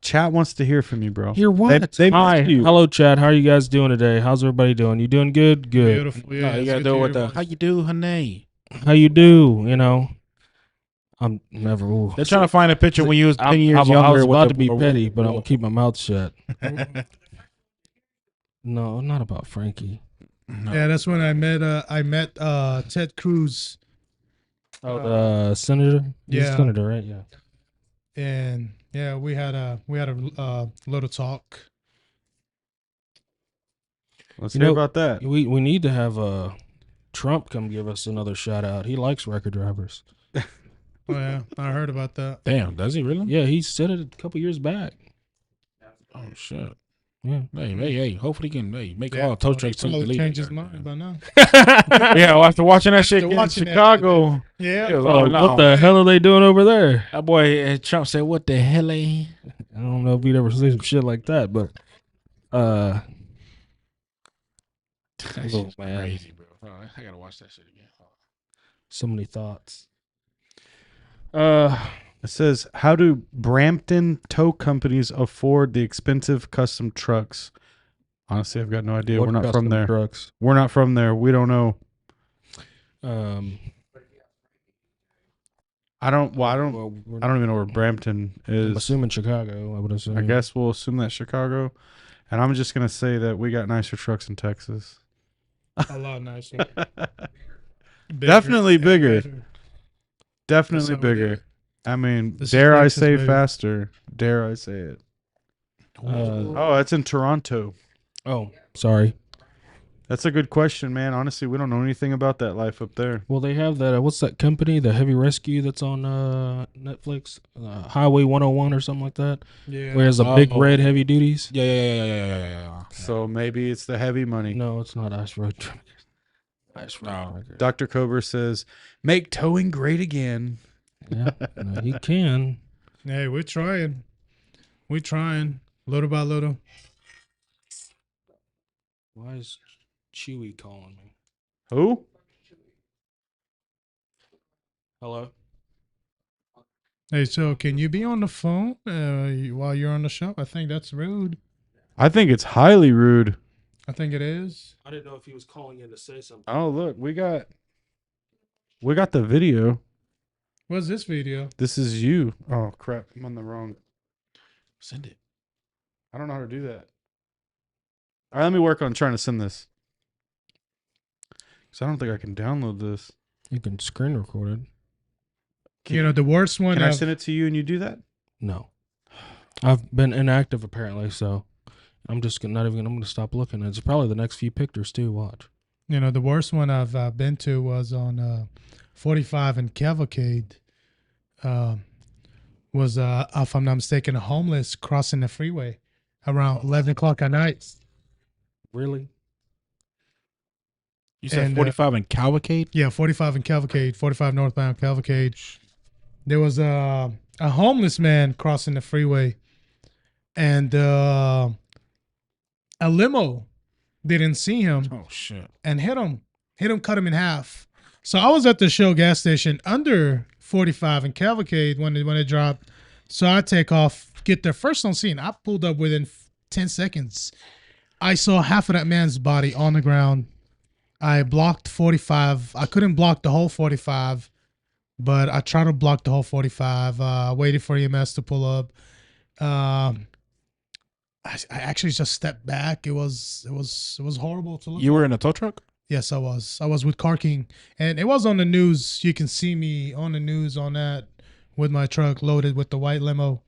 chat wants to hear from you, bro. Hear what? They Hi. missed you. Hello, Chad. How are you guys doing today? How's everybody doing? You doing good? Good. Beautiful. Yeah, No, you it's gotta good do to it with hear the your how voice. you do, honey. How you do? You know, I'm never. Ooh. They're trying to find a picture when you was 10 years I younger. was with about the- to be petty, but I'm gonna keep my mouth shut. No, not about Frankie. No. Yeah, that's when I met Ted Cruz, Oh, the senator. He's yeah. a senator, right? Yeah. and yeah, we had a little talk. Let's You hear know- about that. We need to have Trump come give us another shout out. He likes record drivers. Oh yeah, I heard about that. Damn, does he really? Yeah, he said it a couple years back. Oh shit. Yeah. Hey. Hopefully he can make Yeah, all tow trucks to Probably delete. change his mind by now. Yeah, well, after watching that shit After in watching that- Chicago. Yeah, It was Oh, all, no. what the hell are they doing over there? That boy Trump said, "What the hell?" I don't know if we'd ever see some shit like that, but That Oh, shit's man. crazy, bro. Oh, I gotta watch that shit again. so many thoughts. It says, how do Brampton tow companies afford the expensive custom trucks? Honestly, I've got no idea. what We're not from custom there. Trucks. We're not from there. We don't know. I don't Well, even know where Brampton I'm is. assuming Chicago. I would assume. I guess we'll assume that's Chicago. And I'm just going to say that we got nicer trucks in Texas. a lot nicer. Definitely and bigger. better. Definitely That's how it bigger. is. I mean, This is dare I Texas, say baby. faster? Dare I say it? Oh, that's in Toronto. Oh, sorry. That's a good question, man. Honestly, we don't know anything about that life up there. Well, they have that. What's that company? The Heavy Rescue that's on Netflix, Highway 101 or something like that. Yeah. Where there's a big Oh. red heavy duties. Yeah. So maybe it's the heavy money. No, it's not Ice Road Truckers. Ice Road No. Truckers. Dr. Cobra says, make towing great again. Yeah, no, he can. Hey, we're trying. We're trying little by little. Why is Chewy calling me? Who? Hello. Hey, so can you be on the phone while you're on the show? I think that's rude. I think it's highly rude. I think it is. I didn't know if he was calling in to say something. Oh, look, we got the video. What's this video? This is you. Oh, crap. I'm on the wrong. Send it. I don't know how to do that. All right, let me work on trying to send this. Because I don't think I can download this. You can screen record it. You know, the worst one. Can I I've- send it to you and you do that? No. I've been inactive apparently, so I'm just not even. I'm going to stop looking. It's probably the next few pictures too. Watch. You know, the worst one I've been to was on 45 in Cavalcade. Was, if I'm not mistaken, a homeless crossing the freeway around 11 o'clock at night. Really? You said And, 45 in Cavalcade? Yeah, 45 in Cavalcade, 45 northbound Cavalcade. There was a homeless man crossing the freeway, and a limo didn't see him Oh, shit. and hit him, cut him in half. So I was at the Shell gas station under 45 in Cavalcade when it dropped. So I take off, get there first on scene. I pulled up within 10 seconds. I saw half of that man's body on the ground. I blocked 45. I couldn't block the whole 45, but I tried to block the whole 45. Waited for EMS to pull up. I actually just stepped back. It was horrible to look. You were in a tow truck? Yes, I was. I was with Car King, and it was on the news. You can see me on the news on that with my truck loaded with the white limo.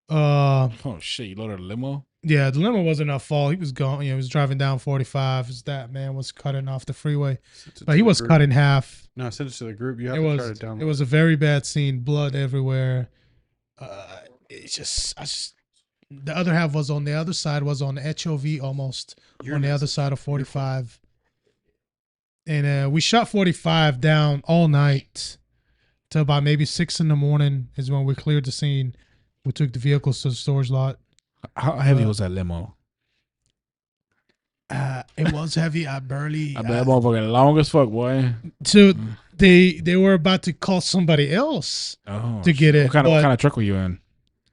Oh, shit. You loaded a limo? Yeah, the limo wasn't our fault. He was gone. You know, he was driving down 45. That man was cutting off the freeway, but he was cut in half. No, send it to the group. You have It to try was to download it was a very bad scene. Blood everywhere. It's just the other half was on the other side. Was on HOV almost on the other side of 45. And we shut 45 down all night till about maybe 6 a.m. is when we cleared the scene. We took the vehicles to the storage lot. How heavy was that limo? It was heavy. I barely. I bet that motherfucker long as fuck, boy. So they were about to call somebody else Oh, to get it. What kind but, of truck were you in?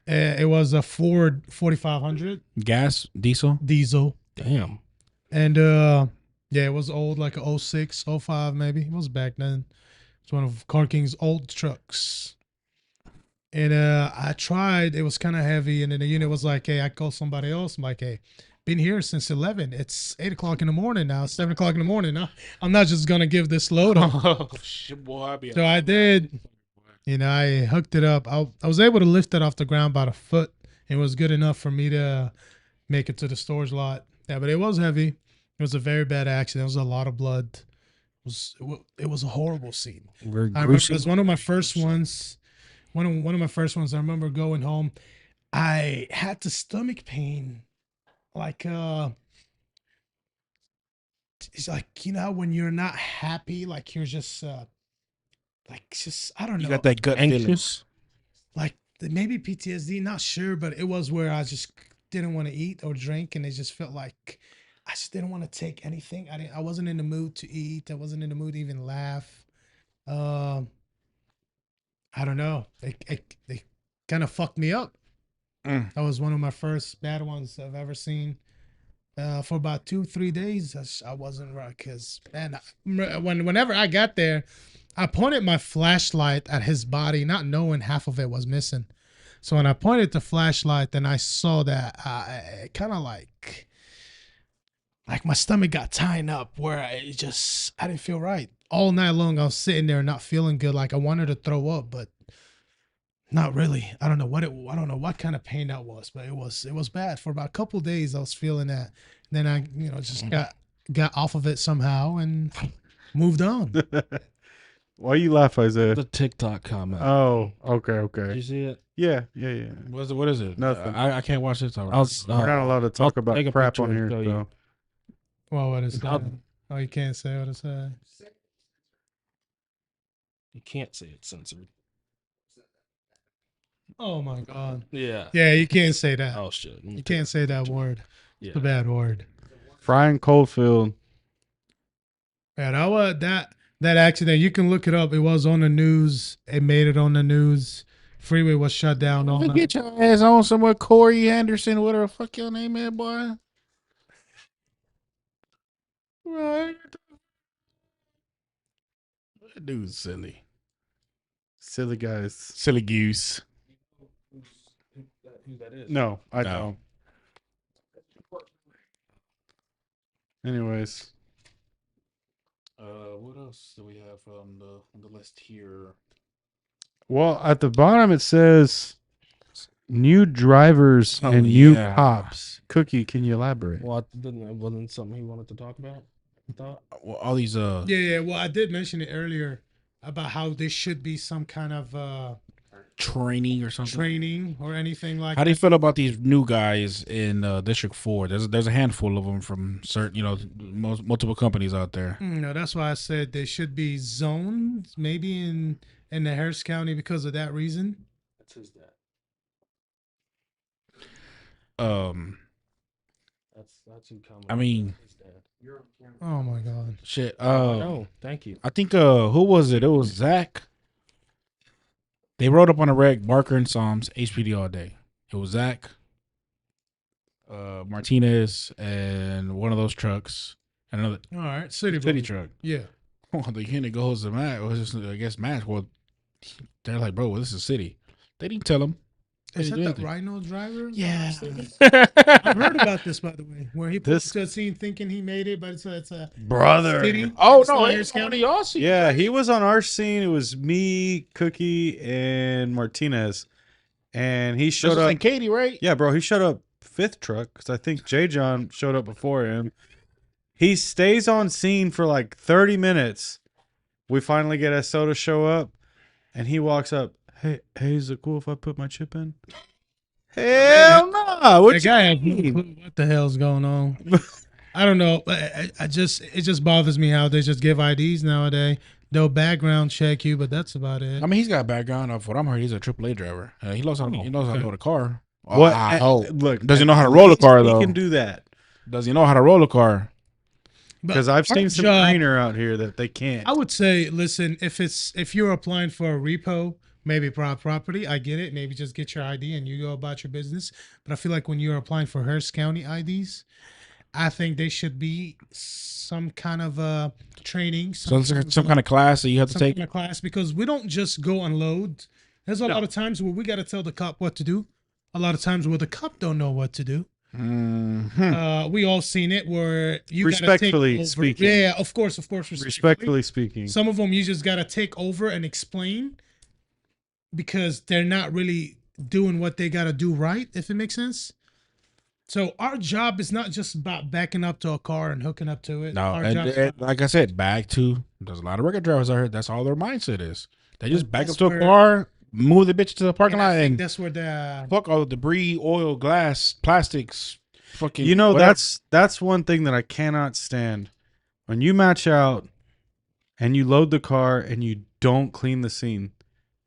it was a Ford 4500 Gas? Diesel? diesel. Damn. And yeah, it was old, like a 06, 05 maybe. It was back then. It's one of Car King's old trucks. And I tried. It was kind of heavy. And then the unit was like, hey, I call somebody else. I'm like, hey, been here since 11. It's 8 o'clock in the morning now. It's 7 o'clock in the morning now. I'm not just going to give this load on. Oh, shit, boy. So I did. You know, I hooked it up. I was able to lift it off the ground about a foot. It was good enough for me to make it to the storage lot. Yeah, but it was heavy. It was a very bad accident. There was a lot of blood. It was a horrible scene. Very I remember it gruesome. was one of my first ones. One of my first ones. I remember going home. I had the stomach pain, like it's like, you know, when you're not happy, like you're just I don't know. You got that gut feeling. Anxious. Like maybe PTSD, not sure, but it was where I just didn't want to eat or drink, and it just felt like I just didn't want to take anything. I wasn't in the mood to eat. I wasn't in the mood to even laugh. I don't know. They kind of fucked me up. Mm. That was one of my first bad ones I've ever seen. For about 2-3 days, I wasn't right because, man, whenever I got there, I pointed my flashlight at his body, not knowing half of it was missing. So when I pointed the flashlight, then I saw that it kind of like, like my stomach got tied up where I didn't feel right. All night long I was sitting there not feeling good. Like I wanted to throw up, but not really. I don't know what kind of pain that was, but it was bad. For about a couple of days I was feeling that. Then I, just got off of it somehow and moved on. Why you laugh, Isaiah? The TikTok comment. Oh, okay. Did you see it? Yeah. What is it? Nothing. I can't watch this. We're We're not allowed to talk about take a crap picture on and here. show you. So. Well, what is that? I'll- Oh, you can't say what it said. You can't say it's censored. Oh my god. Yeah. Yeah, you can't say that. Oh shit. Let me You take can't a say that picture. word. Yeah. It's a bad word. Brian Coldfield. Yeah, that accident, you can look it up. It was on the news. It made it on the news. Freeway was shut down all night. Get your ass on somewhere, Corey Anderson, whatever the fuck your name is, boy. Right. That dude's silly. Silly guys. Silly goose. Who that is? No, I No. don't. Anyways, What else do we have on the list here? well, at the bottom it says new drivers Oh, and new yeah. cops. Cookie, can you elaborate? Well, wasn't something he wanted to talk about? I thought. Well, all these Yeah. Well, I did mention it earlier about how there should be some kind of training or something. training or anything like How do you that. feel about these new guys in District 4? There's a handful of them from certain, multiple companies out there. No, that's why I said there should be zones, maybe in the Harris County because of that reason. That's his dad. That's who commented. I mean, His dad. Oh my god. shit. No, thank you. I think who was it? It was Zach. They rode up on a wreck, Barker and Psalms, HPD all day. It was Zach, Martinez, and one of those trucks, and another All right, city city boy. truck. Yeah. Well, the unit goes to Matt. Was just, I guess, Matt. Well, they're like, bro, this is city. They didn't tell him. They Is that didn't the do anything. Rhino driver? Yeah. I've heard about this, by the way, where he This- puts the scene thinking he made it, but it's a Brother. city. Oh It's no, not it's Harris one of County. y'all see. Yeah, he was on our scene. It was me, Cookie, and Martinez. And he showed up. St. Katie, right? Yeah, bro, he showed up fifth truck because I think J. John showed up before him. He stays on scene for like 30 minutes. We finally get Esso to show up, and he walks up. Hey, is it cool if I put my chip in? Hell no! What That you guy has no mean? clue what the hell's going on. I don't know. It just bothers me how they just give IDs nowadays. They'll background check you, but that's about it. I mean, he's got a background of what I'm heard. He's a AAA driver. He knows how to load a car. What? Oh, Look, does he know how to roll a car he though? can do that Does he know how to roll a car? But because I've our seen some job- greener out here that they can't. I would say, listen, if you're applying for a repo, maybe property, I get it. Maybe just get your ID and you go about your business. But I feel like when you're applying for Harris County IDs, I think they should be some kind of training, So it's like some kind of class that you have to some take. kind of class, because we don't just go unload. There's a lot of times where we got to tell the cop what to do. A lot of times where the cop don't know what to do. We all seen it where you gotta take Respectfully over. speaking. Yeah, of course, Respectfully speaking, Some of them you just gotta take over and explain because they're not really doing what they gotta do right. If it makes sense. So our job is not just about backing up to a car and hooking up to it. No, Our and, job's and like I said, back to there's a lot of record drivers out here. That's all their mindset is. They just back That's up to a where- car, move the bitch to the parking and I lot, think and that's where the fuck all the debris, oil, glass, plastics, fucking. you know whatever. that's one thing that I cannot stand. When you match out and you load the car and you don't clean the scene.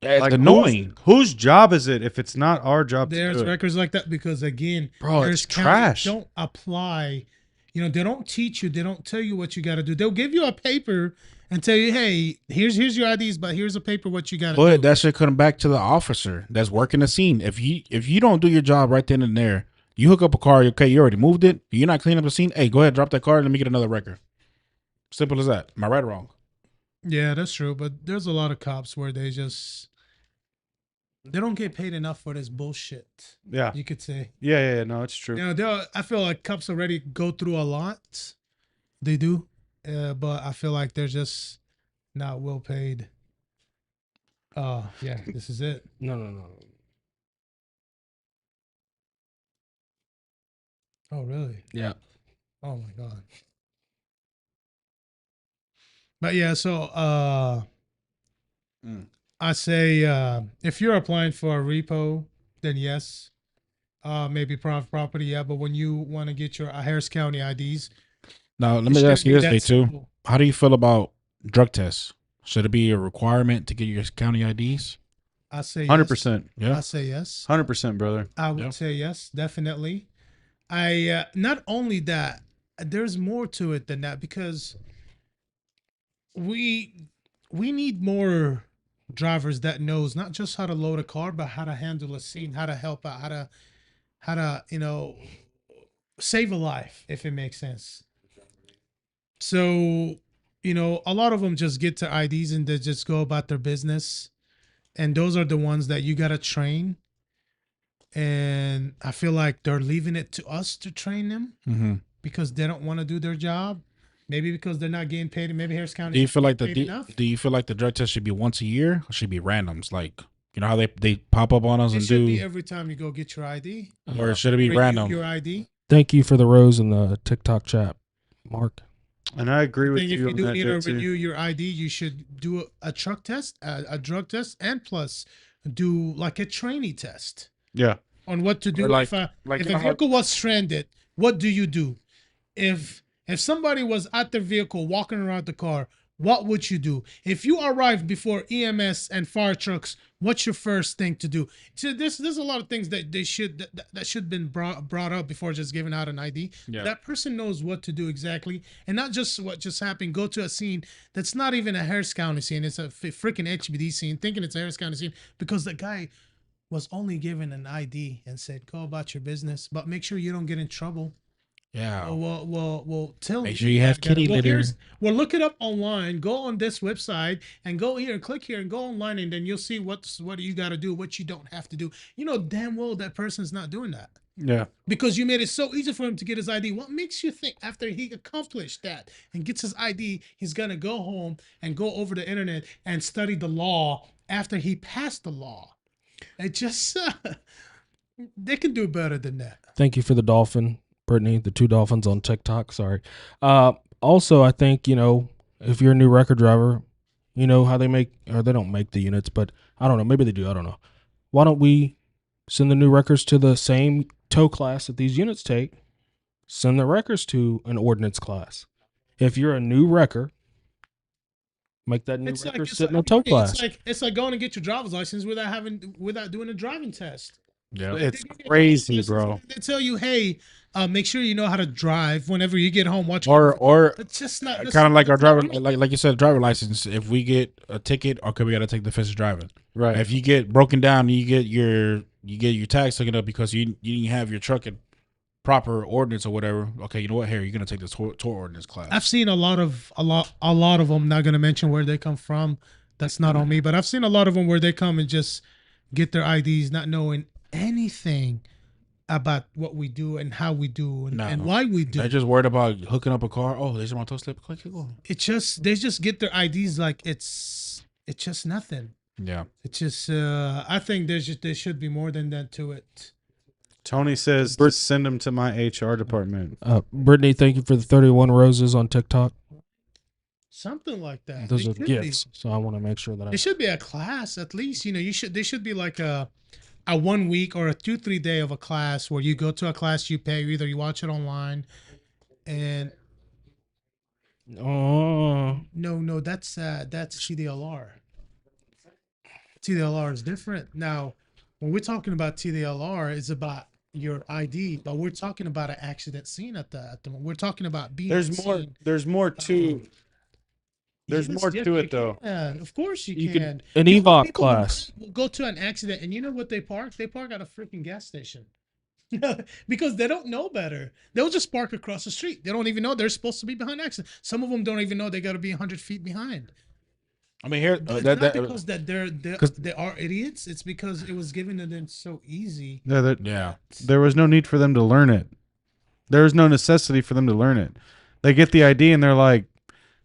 It's Like, annoying. Whose job is it if it's not our job to there's do it? records like that because again, Bro, Harris it's County trash. don't apply. They don't teach you. They don't tell you what you got to do. They'll give you a paper and tell you, hey, here's your IDs, but here's a paper what you got to But do. that should come back to the officer that's working the scene. If you don't do your job right then and there, you hook up a car. Okay, you already moved it. You're not cleaning up the scene. Hey, go ahead, drop that car. And let me get another record. Simple as that. Am I right or wrong? Yeah, that's true. But there's a lot of cops where they just they don't get paid enough for this bullshit. Yeah. You could say. Yeah. No, it's true. You know, I feel like cops already go through a lot. They do, but I feel like they're just not well paid. Yeah, this is it. No. Oh, really? Yeah. Oh my god. But yeah, so Mm. I say if you're applying for a repo, then yes. Maybe private property, yeah. But when you want to get your Harris County IDs, Now, let it me shouldn't ask you be this, that day too. simple. How do you feel about drug tests? Should it be a requirement to get your county IDs? I say 100%. Yes. Yeah. I say yes. 100%, brother. I would Yeah. say yes, definitely. I not only that, there's more to it than that because we need more drivers that knows not just how to load a car, but how to handle a scene, how to help out, how to save a life, if it makes sense. So, a lot of them just get their IDs and they just go about their business. And those are the ones that you got to train. And I feel like they're leaving it to us to train them Mm-hmm. because they don't want to do their job. Maybe because they're not getting paid. And maybe Harris County Do you feel like paid enough. do you feel like the drug test should be once a year or should it be randoms? Like, you know how they pop up on us It and should be do, every time you go get your ID. or should it be Renew random? Your ID. Thank you for the rose in the TikTok chat, Mark. And I agree I with think if you you on do that, need to Jay, too. renew your ID, you should do a truck test, a drug test, and plus do like a trainee test Yeah. on what to do Or like- if a, like if you a know how- vehicle was stranded. What do you do? If somebody was at their vehicle walking around the car, what would you do? If you arrived before EMS and fire trucks, what's your first thing to do? So there's a lot of things that they should that should been brought up before just giving out an ID. Yeah. That person knows what to do exactly, and not just what just happened. Go to a scene that's not even a Harris County scene; it's a freaking HBD scene, thinking it's a Harris County scene because the guy was only given an ID and said, "Go about your business, but make sure you don't get in trouble." Yeah. Well, tell Make me. sure you have kitty litter. Well, look it up online. Go on this website and go here and click here and go online, and then you'll see what you got to do, what you don't have to do. You know damn well that person's not doing that Yeah. because you made it so easy for him to get his ID. What makes you think after he accomplished that and gets his ID, he's gonna go home and go over the internet and study the law after he passed the law? It just they can do better than that. Thank you for the dolphin, Brittany. The 2 dolphins on TikTok. Sorry. Also, I think if you're a new record driver, you know how they make, or they don't make the units, but I don't know. Maybe they do. I don't know. Why don't we send the new records to the same tow class that these units take? Send the records to an ordnance class. If you're a new wrecker, make that new record sit in a tow class. It's like going to get your driver's license without doing a driving test. Yeah. It's They give you a crazy, driver's bro. license, They tell you, hey, make sure you know how to drive whenever you get home. Watch. Or It's just not kind of like our driver, like you said, driver license. If we get a ticket, okay, we got to take the physical driving. Right. If you get broken down, you get your tags taken up because you didn't have your truck in proper ordinance or whatever. Okay, you know what? Here, you're gonna take this tour ordinance class. I've seen a lot of them. Not gonna mention where they come from. That's not on me. But I've seen a lot of them where they come and just get their IDs, not knowing anything about what we do and how we do and why we do. They're just worried about hooking up a car. Oh, there's my tow slip. Click, go. They just get their IDs like it's just nothing. Yeah. It's just I think there should be more than that to it. Tony says to send them to my HR department. Brittany, thank you for the 31 roses on TikTok. Something like that. Those They are should gifts, so I want to make sure that It should be a class at least. They should be like a 1 week or a 2-3 day of a class where you go to a class, you pay, either you watch it online, and Oh, no, that's TDLR. TDLR is different. Now, when we're talking about TDLR, it's about your ID, but we're talking about an accident scene at the we're talking about being There's more. seen. There's more to. There's Yes, more yes, to you it though. can. Of course you You could- can. an You know, EVOC people will class. go to an accident, and you know what they park? They park at a freaking gas station. Because they don't know better. They'll just park across the street. They don't even know they're supposed to be behind accident. Some of them don't even know they got to be 100 feet behind. I mean, here It's that not because that Cause- they are idiots. It's because it was given to them so easy. Yeah, yeah. there was no need for them to learn it. There was no necessity for them to learn it. They get the ID and they're like,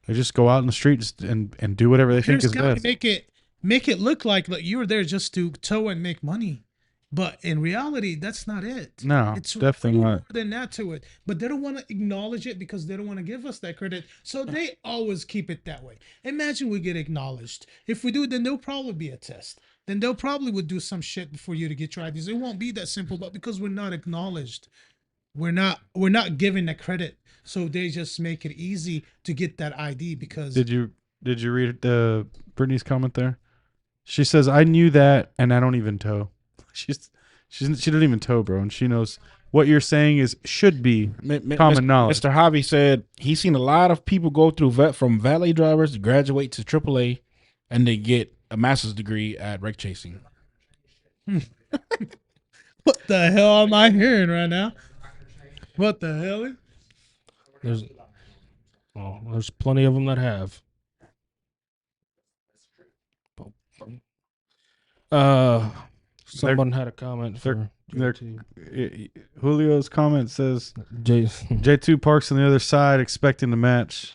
they just go out in the streets and do whatever they think Harris is County best. make it look like you were there just to tow and make money, but in reality, that's not it. No, It's definitely way not. more than that to it. But they don't want to acknowledge it because they don't want to give us that credit. So they always keep it that way. Imagine we get acknowledged. If we do, then there'll probably be a test. Then they'll probably would do some shit for you to get your IDs. It won't be that simple, but because we're not acknowledged, we're not given the credit. So they just make it easy to get that ID because Did you read Brittany's comment there? She says, "I knew that, and I don't even tow." She doesn't even tow, bro, and she knows what you're saying should be common knowledge. Mr. Javi said he's seen a lot of people go through from valet drivers to graduate to AAA, and they get a master's degree at wreck chasing. what the hell am I hearing right now? What the hell? There's plenty of them that have. Someone had a comment for they're- J2. Julio's comment says J- J2 parks on the other side expecting the match.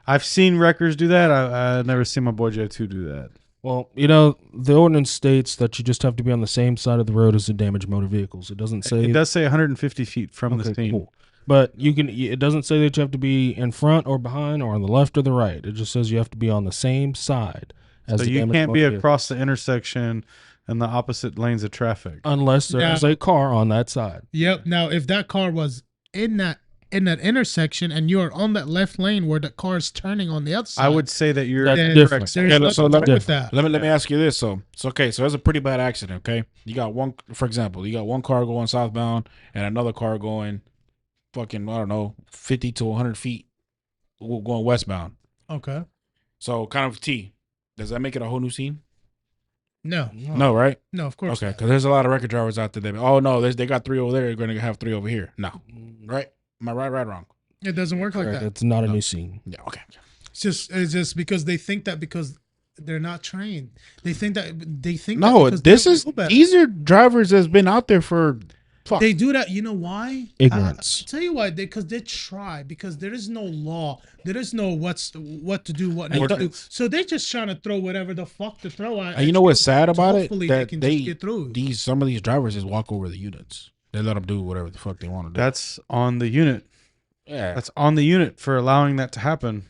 I've seen wreckers do that. I've never seen my boy J2 do that. Well, you know, the ordinance states that you just have to be on the same side of the road as the damaged motor vehicles. It doesn't say It does say 150 feet from the Okay, scene. cool. But it doesn't say that you have to be in front or behind or on the left or the right. It just says you have to be on the same side as So the you damaged can't be motor vehicle, across the intersection and the opposite lanes of traffic. unless there is a car on that side. Yep. Now, if that car was in that intersection and you're on that left lane where the car is turning on the other side, I would say that you're That's then different. there's Yeah, nothing so wrong with that. Let me ask you this. So okay, so there's a pretty bad accident. Okay, you got one, for example, you got one car going southbound and another car going, fucking, I don't know, 50 to 100 feet going westbound. Okay. So kind of T. Does that make it a whole new scene? No. No, right? No, of course. Okay, not. because there's a lot of record drivers out there. Oh no, they got 3 over there. They're going to have 3 over here. No, right? Am I right? Wrong? It doesn't work like that. It's not a new scene. Yeah. Okay. It's just because they think that because they're not trained. They think that No, because this they is know better. these are drivers that's been out there for fuck. They do that. You know why? Ignorance. I'll tell you why. Because they try. Because there is no law. There is no what to do, what not to do. So they're just trying to throw whatever the fuck to throw at. And you know what's sad about it? Hopefully That can they just get through. some of these drivers just walk over the units. They let them do whatever the fuck they want to do. That's on the unit. Yeah. That's on the unit for allowing that to happen.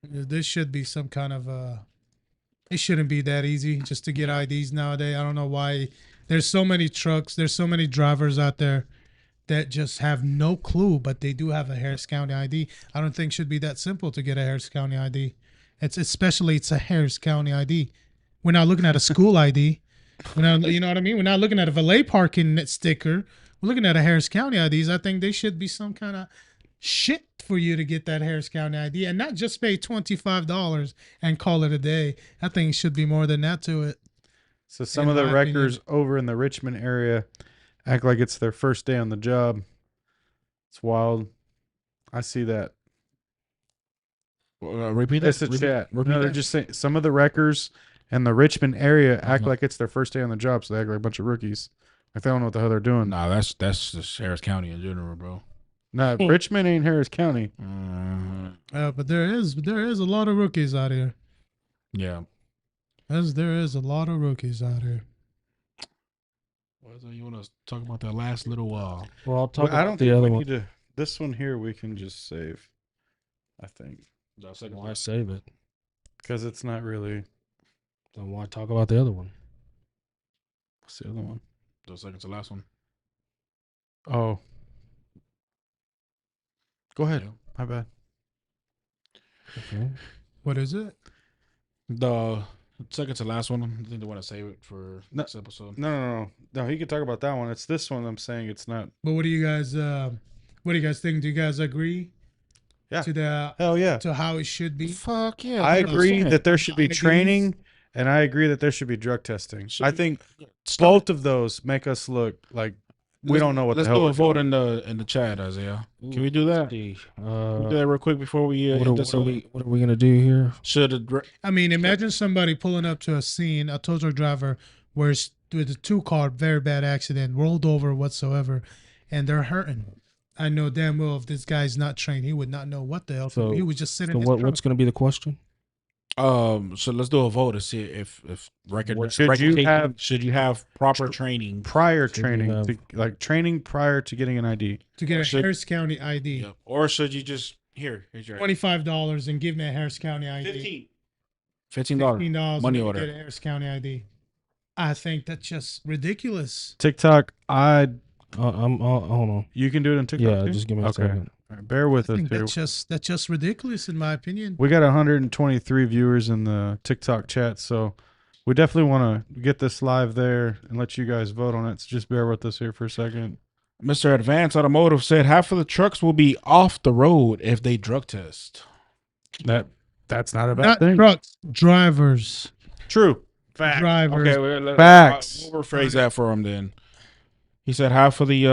There should be some kind of it shouldn't be that easy just to get IDs nowadays. I don't know why there's so many trucks, there's so many drivers out there that just have no clue, but they do have a Harris County ID. I don't think it should be that simple to get a Harris County ID. It's a Harris County ID. We're not looking at a school ID. We're not, you know what I mean? We're not looking at a valet parking sticker. We're looking at a Harris County IDs. I think they should be some kind of shit for you to get that Harris County ID and not just pay $25 and call it a day. I think it should be more than that to it. So some In of the my wreckers over in the Richmond area act like it's their first day on the job. It's wild. I see that. Repeat that. It's a chat. Repeat No, they're that. just saying some of the wreckers in the Richmond area act Uh-huh. like it's their first day on the job, so they act like a bunch of rookies. Like they don't know what the hell they're doing. Nah, that's just Harris County in general, bro. Nah, Richmond ain't Harris County. But there is a lot of rookies out here. Yeah. There is a lot of rookies out here. You want to talk about that last little while? Well, I'll talk Well, I about don't the think other we one. need to. This one here we can just save. I think Why save it? because it's not really. Then why talk about the other one? What's the other one? The second to last one. Oh, go ahead. Yeah. My bad. Okay. What is it? The second to last one. I think they want to save it for No. next episode. No. He could talk about that one. It's this one. I'm saying it's not. But what do you guys think? Do you guys agree? Yeah. To Hell yeah. how it should be? Fuck yeah! I agree 100%. that there should be IDs. training, and I agree that there should be drug testing. Should I be- think Start- both of those make us look like we don't know what the Let's hell. do a we're vote doing. in the chat, Isaiah. Can we do that? See, Can we do that real quick before we what, end are, this? what are we gonna do here? I mean, imagine somebody pulling up to a scene, a tow truck driver, where it's with a 2-car, very bad accident, rolled over whatsoever, and they're hurting. I know damn well if this guy's not trained, he would not know what the hell. So- He was just sitting. So in his what, truck. what's gonna be the question? So let's do a vote to see if should you have proper training? Prior Should you training, have- like training prior to getting an ID. to get a should- Harris County ID? Yep. Or should you just here's your $25 and give me a Harris County ID. $15 $15 money and order. get a Harris County ID. I think that's just ridiculous. TikTok, I'm hold on. you can do it on TikTok. Yeah, too? just give me a Okay. second. All right, bear with I us think here. that's just ridiculous in my opinion. We got 123 viewers in the TikTok chat, so we definitely want to get this live there and let you guys vote on it. So just bear with us here for a second. Mr. Advanced Automotive said half of the trucks will be off the road if they drug test. That's not a bad Not thing. trucks, drivers. True. Fact. Drivers. Okay, well, Facts. We'll rephrase that for him then. He said half of the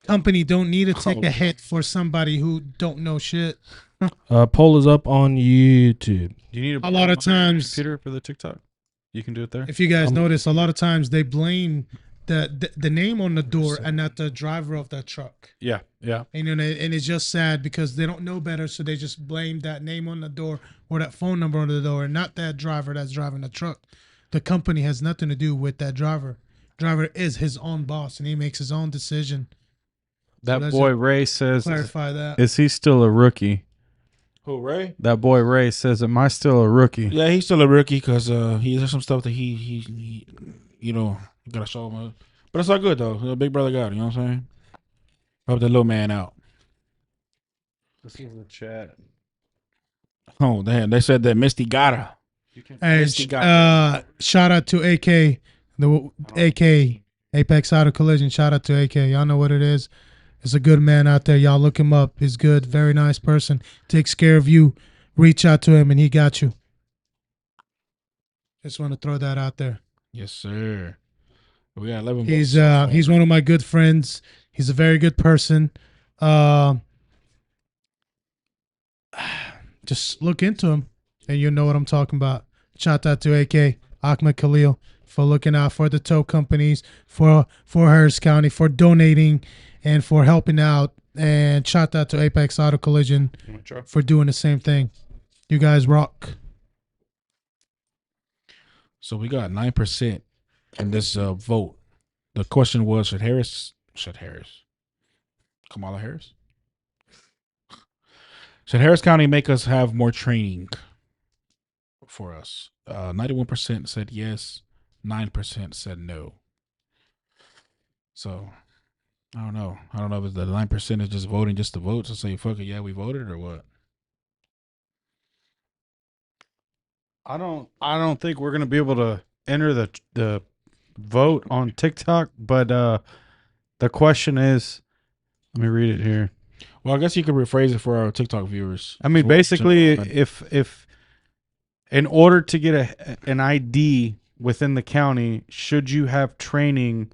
Company don't need to take Oh. a hit for somebody who don't know shit. Poll is up on YouTube. Do you need A lot of times, computer for the TikTok? You can do it there. if you guys notice, a lot of times they blame the name on the door and not the driver of the truck. Yeah. Yeah. And, you know, and it's just sad because they don't know better, so they just blame that name on the door or that phone number on the door, and not that driver that's driving the truck. The company has nothing to do with that driver. Driver is his own boss, and he makes his own decision. That let's boy just Ray says, Clarify that. is he still a rookie? who, Ray? That boy Ray says, am I still a rookie? Yeah, he's still a rookie because there's some stuff that he you know, you gotta show him. But it's all good though. The big brother got it, you know what I'm saying? Help the little man out. This is the chat. Oh damn, they said that Misty got her. Hey, Misty got shout out to AK, the AK Apex Auto Collision. Shout out to AK. Y'all know what it is. It's a good man out there. Y'all look him up. He's good. Very nice person. Takes care of you. Reach out to him, and he got you. Just want to throw that out there. Yes, sir. We got 11 He's votes. he's one of my good friends. He's a very good person. Just look into him, and you'll know what I'm talking about. Shout out to AK Ahmed Khalil for looking out for the tow companies, for Harris County, for donating, and for helping out. And shout out to Apex Auto Collision for doing the same thing. You guys rock. So we got 9% in this vote. The question was, should Kamala Harris? Should Harris County make us have more training for us? 91% said yes. 9% said no. So I don't know. I don't know if it's the 9% is just voting just to vote to say fuck it, yeah, we voted or what. I don't think we're gonna be able to enter the vote on TikTok, but the question is, let me read it here. Well, I guess you could rephrase it for our TikTok viewers. I mean, So- basically, if in order to get an ID within the county, should you have training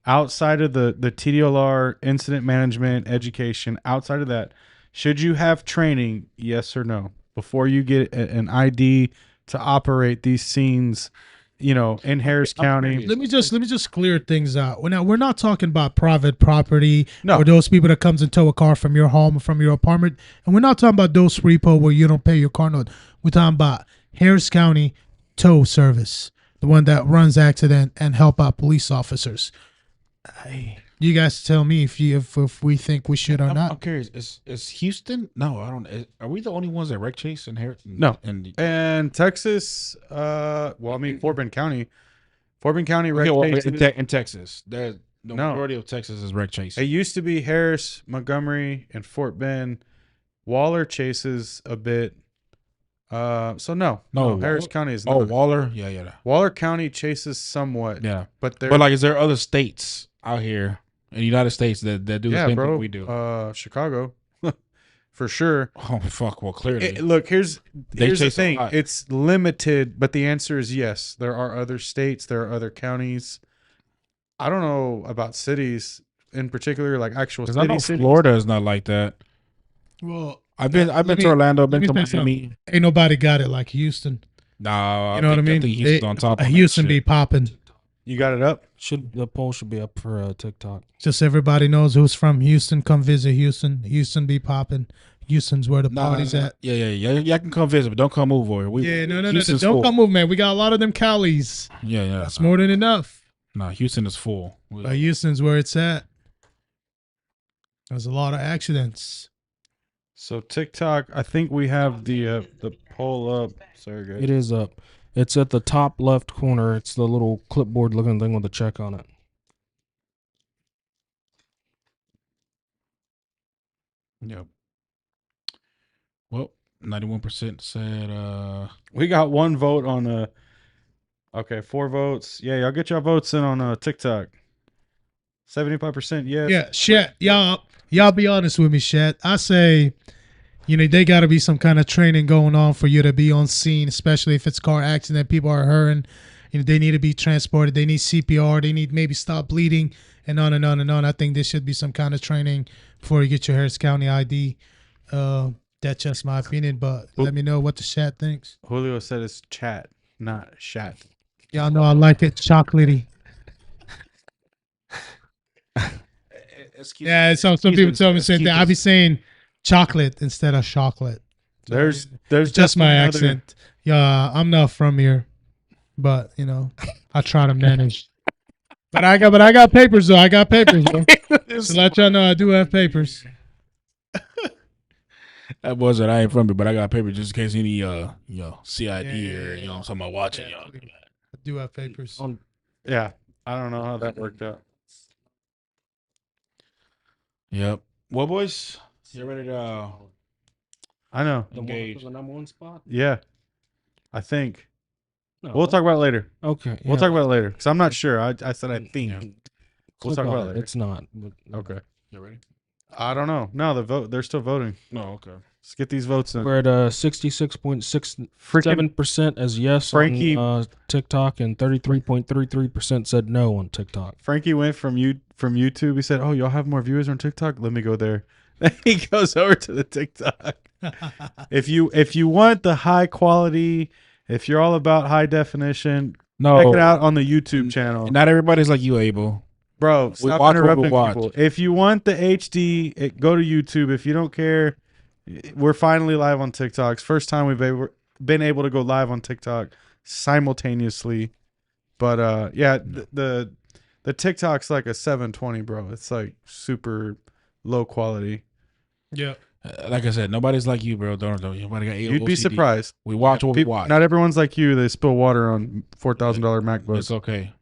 outside of the TDLR incident management education? Outside of that, should you have training? Yes or no before you get an ID to operate these scenes, you know, in Harris County. Let me just clear things out. We're not talking about private property No. or those people that comes and tow a car from your home or from your apartment, and we're not talking about those repo where you don't pay your car note. We're talking about Harris County Tow Service, the one that runs accident and help out police officers. You guys tell me if we think we should or I'm not. curious. Is Houston? No, I don't. Are we the only ones that wreck chase and No. And And Texas, well, I mean, Fort Bend County okay, wreck well, chases. in Texas, the No. majority of Texas is wreck chase. It used to be Harris, Montgomery, and Fort Bend. Waller chases a bit. So no, Harris County is not. Oh, Waller, yeah, Waller County chases somewhat, yeah. but they're But like, is there other states out here in the United States that do the yeah, same bro. thing we do? Chicago, for sure. Oh fuck! Well, clearly, Look, here's the chase a thing. lot. It's limited, but the answer is yes. There are other states. There are other counties. I don't know about cities in particular, like actual Because I know cities. Florida is not like that. Well, I've been let to me- Orlando, let been me to say something. Miami. Ain't nobody got it like Houston. Nah, You know what I mean? I think Houston's on top of that Houston shit. be popping. You got it up? The poll should be up for TikTok. Just everybody knows who's from Houston. Come visit Houston. Houston be popping. Houston's where the party's at. Yeah. I can come visit, but don't come over here. Yeah, no. Houston's Don't full. come move, man. We got a lot of them Calis. Yeah. That's more than enough. Nah, Houston is full. But Houston's where it's at. There's a lot of accidents. So TikTok, I think we have the poll up. Sorry, guys. It is up. It's at the top left corner. It's the little clipboard looking thing with the check on it. Yep. Well, 91% said We got one vote on okay, 4 votes. Yeah, y'all get your votes in on TikTok. 75% yes. Yeah, Shet, y'all be honest with me, Shet. I say, they got to be some kind of training going on for you to be on scene, especially if it's car accident, people are hurting. They need to be transported. They need CPR. They need maybe stop bleeding and on and on and on. I think there should be some kind of training before you get your Harris County ID. That's just my opinion, but let me know what the Shet thinks. Julio said it's chat, not shat. Y'all know I like it chocolatey. Yeah, some people tell me the same thing. I be saying chocolate instead of chocolate. There's Just my definitely accent. Yeah, I'm not from here, but I try to manage. But I got papers though. I got papers. Yo. To let y'all know, I do have papers. that wasn't. I ain't from it, but I got paper just in case any CID or Yeah. somebody watching Yeah. y'all. I do have papers. Yeah, I don't know how that worked out. Yep. Well, boys, you ready to I know. engage? The number one spot? Yeah, I think No, we'll talk about it later. Okay. We'll yeah. talk about it later because I'm not sure. I said I think. Yeah. We'll Click talk on about it. it later. It's not. but- Okay. You ready? I don't know. No, the vote. They're still voting. No. Okay. Let's get these votes in. We're at 66.67% Freaking as yes Frankie- on TikTok and 33.33% said no on TikTok. Frankie went from YouTube. He said, "Oh, y'all have more viewers on TikTok. Let me go there." Then he goes over to the TikTok. If you want the high quality, if you're all about high definition, No. check it out on the YouTube channel. Not everybody's like you, Abel. Bro, stop watch what we interrupting watch. people. If you want the HD, go to YouTube. If you don't care, we're finally live on TikTok. It's first time we've been able to go live on TikTok simultaneously. But yeah, the TikTok's like a 720, bro. It's like super low quality. Yeah. Like I said, nobody's like you, bro. Don't. Nobody got You'd be OCD. surprised. We watch what we People, watch. not everyone's like you. They spill water on $4,000 MacBooks. It's okay.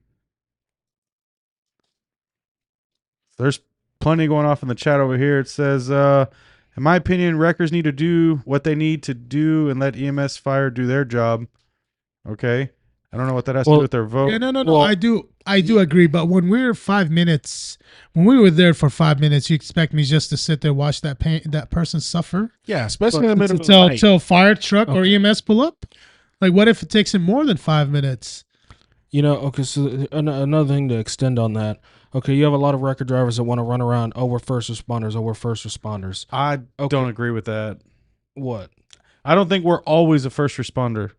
There's plenty going off in the chat over here. It says, in my opinion, wreckers need to do what they need to do and let EMS fire do their job. Okay. I don't know what that has to do with their vote. Yeah, no. Well- I do agree. But when we were 5 minutes, when we were there for 5 minutes, you expect me just to sit there watch that person suffer Yeah, especially in the middle of the until night. till fire truck or EMS pull up? Like, what if it takes him more than 5 minutes? Okay, so another thing to extend on that. Okay, you have a lot of record drivers that want to run around, we're first responders. I Okay. don't agree with that. What? I don't think we're always a first responder.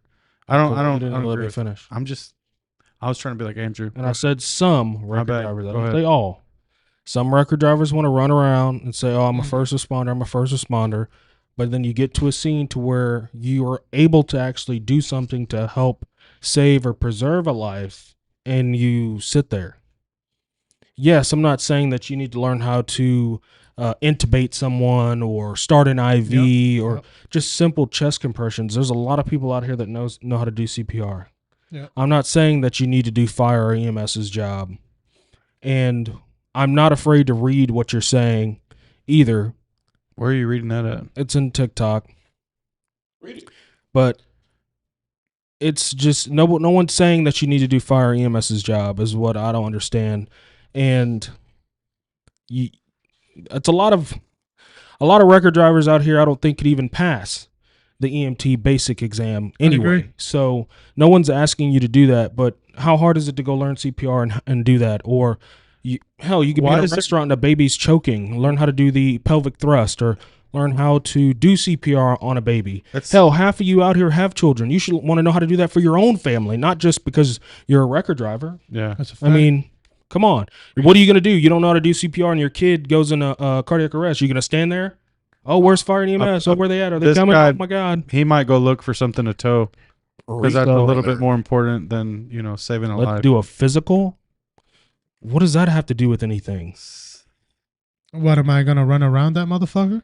I don't You didn't let agree me with finish. I was trying to be like Andrew. And I said some record bad. drivers. I Go didn't ahead. say all. Some record drivers want to run around and say, I'm a first responder. But then you get to a scene to where you are able to actually do something to help save or preserve a life, and you sit there. Yes, I'm not saying that you need to learn how to intubate someone or start an IV or just simple chest compressions. There's a lot of people out here that know how to do CPR. Yep. I'm not saying that you need to do fire or EMS's job. And I'm not afraid to read what you're saying either. Where are you reading that at? It's in TikTok. Read it. But it's just no one's saying that you need to do fire EMS's job is what I don't understand. And it's a lot of record drivers out here I don't think could even pass. the EMT basic exam I'd anyway. agree. So no one's asking you to do that. But how hard is it to go learn CPR and do that? Or you could be Why in a is there- restaurant and a baby's choking. Learn how to do the pelvic thrust or learn how to do CPR on a baby. That's- Hell, half of you out here have children. You should want to know how to do that for your own family, not just because you're a record driver. Yeah. That's a I fact. mean, come on. What are you going to do? You don't know how to do CPR and your kid goes in a cardiac arrest. You going to stand there? Oh, where's fire and EMS? Oh, where they at? Are they This coming? guy- Oh, my God. He might go look for something to tow because that's a So, little bit more important than saving a Let's life. do a physical. What does that have to do with anything? What am I gonna run around that motherfucker?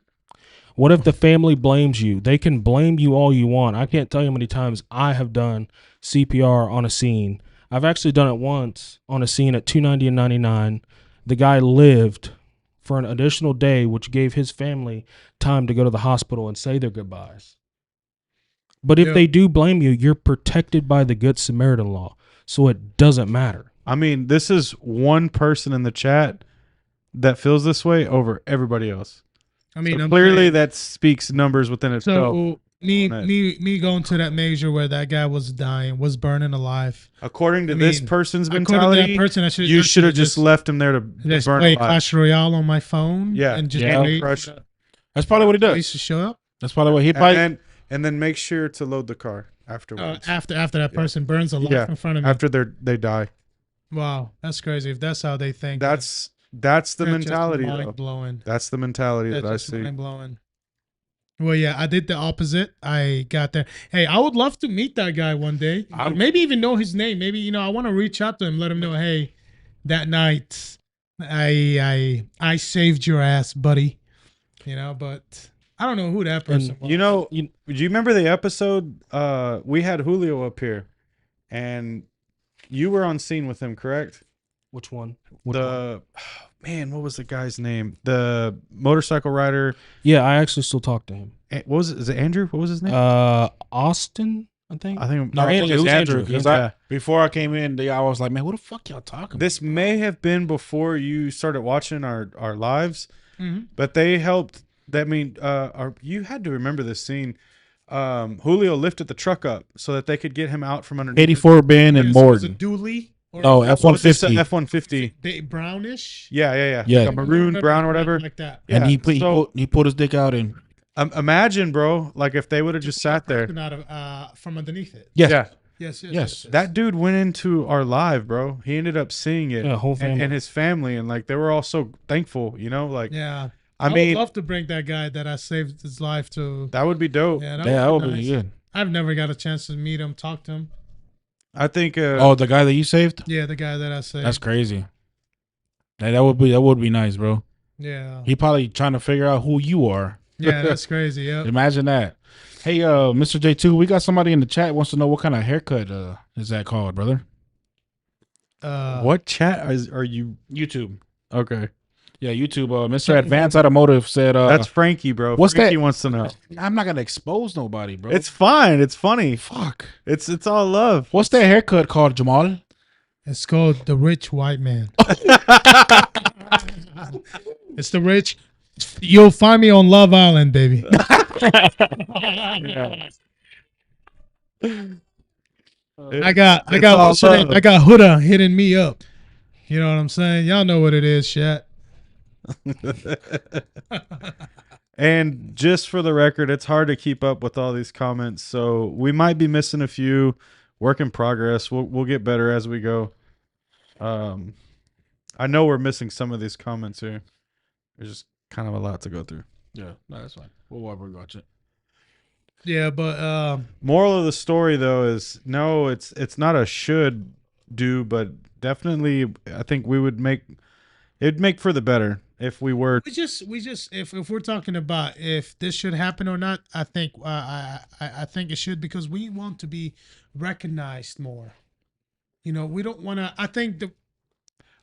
What if the family blames you? They can blame you all you want. I can't tell you how many times I have done CPR on a scene. I've actually done it once on a scene at 290 and 99. The guy lived for an additional day, which gave his family time to go to the hospital and say their goodbyes. But if Yeah. they do blame you, you're protected by the Good Samaritan law. So it doesn't matter. I mean, this is one person in the chat that feels this way over everybody else. I mean, So I'm clearly, saying- that speaks numbers within itself. so me on it. me going to that major where that guy was dying, was burning alive. According to I this mean, person's According to mentality, that person, I should you should have just left him there to just burn play alive. Clash Royale on my phone. Yeah, and just yeah, wait crush- for That's probably what he the does. police to show up. That's probably what he and probably. then make sure to load the car afterwards. After that person burns alive Yeah, in front of me. after they die. Wow, that's crazy. If that's how they think, That's the mentality, though. Mind blowing. That's the mentality that I That's see. mind blowing. Well, yeah, I did the opposite. I got there. Hey, I would love to meet that guy one day. Maybe even know his name. Maybe I want to reach out to him, let him know, hey, that night I saved your ass, buddy. But I don't know who that person was. Do you remember the episode? We had Julio up here, and you were on scene with him, correct? Which one? Man, what was the guy's name? The motorcycle rider. Yeah, I actually still talk to him. What was it? Is it Andrew? What was his name? Austin, I think. I think No, Andrew, it was it was Andrew. Andrew. Because Yeah. before I came in, I was like, man, what the fuck y'all talking This may have been before you started watching our lives, Mhm. but they helped. You had to remember this scene. Julio lifted the truck up so that they could get him out from underneath. 84 bin and Yes, was it Morton. Dooley? Or Oh, F-150. F-150. brownish? Yeah. Yeah. Like a maroon, brown, or whatever. Like that. And Yeah, he pulled his dick out and Imagine, bro, like if they would have just sat there. Out of, from underneath it. yes. Yeah, Yes. that dude went into our live, bro. He ended up seeing it, Yeah, whole family. and his family, and like they were all so thankful, Like Yeah. I would mean, love to bring that guy that I saved his life to. that would be dope. Yeah, That would be nice. good. I've never got a chance to meet him, talk to him. I think. Oh, the guy that you saved? Yeah, the guy that I saved. That's crazy. That would be nice, bro. Yeah. He probably trying to figure out who you are. Yeah, that's crazy. Yeah. Imagine that. Hey, Mr. J2, we got somebody in the chat wants to know what kind of haircut is that called, brother? What chat are you? YouTube. Okay, Yeah, YouTube. Mr. Advanced Automotive said, that's Frankie, bro. what's Frankie that? wants to know. I'm not gonna expose nobody, bro. It's fine. It's funny. fuck. It's all love. What's that haircut called, Jamal? It's called The Rich White Man. It's the rich. You'll find me on Love Island, baby. I got what's her name? I got Huda hitting me up. You know what I'm saying? Y'all know what it is, chat. And just for the record, it's hard to keep up with all these comments, so we might be missing a few. Work in progress. We'll get better as we go. I know we're missing some of these comments here. There's just kind of a lot to go through. Yeah, no, that's fine. We'll watch it. Yeah, but Moral of the story, though, is no, it's not a should do, but definitely I think it'd make for the better if we were. we just if we're talking about if this should happen or not, I think I think it should, because we want to be recognized more. We don't want to. I think the.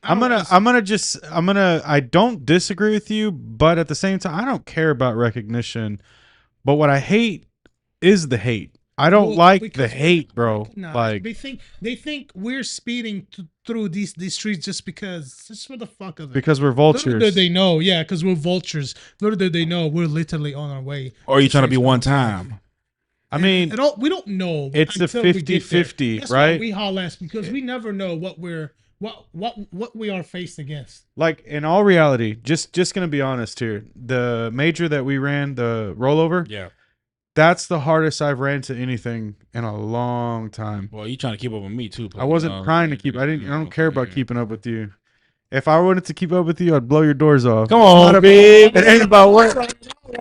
I don't disagree with you, but at the same time, I don't care about recognition. But what I hate is the hate. I don't like the because hate, bro. No, Like, they think we're speeding through these streets just for the fuck of it. because we're Little vultures. did they know, yeah, because we're vultures. Little did they know we're literally on our way. Or are you trying to be one time? I mean, we don't know. it's a until we get there. 50-50, That's right? why we haul ass, because we never know what we are faced against. like in all reality, just gonna be honest here. The major that we ran, the rollover, Yeah. that's the hardest I've ran to anything in a long time. Well, you trying to keep up with me too. I wasn't trying to keep. I don't care about keeping up with you. If I wanted to keep up with you, I'd blow your doors off. Come on, babe. It ain't about work.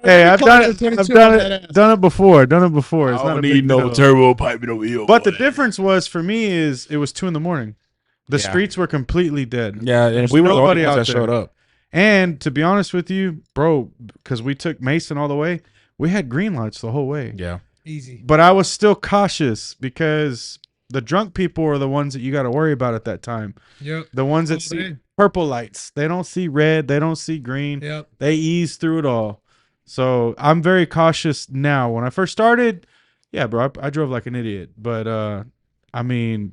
Hey, I've done it before. Done it before. It's not a big deal. turbo piping over here. But the difference was for me is it was 2 a.m. The Yeah. streets were completely dead. Yeah, and There's we were the nobody only ones out that there. showed up. And to be honest with you, bro, because we took Mason all the way, we had green lights the whole way. Yeah. Easy. But I was still cautious because the drunk people are the ones that you got to worry about at that time. Yep. The ones that see purple lights. They don't see red. They don't see green. Yep. They ease through it all. So I'm very cautious now. When I first started, yeah, bro, I drove like an idiot. But I mean,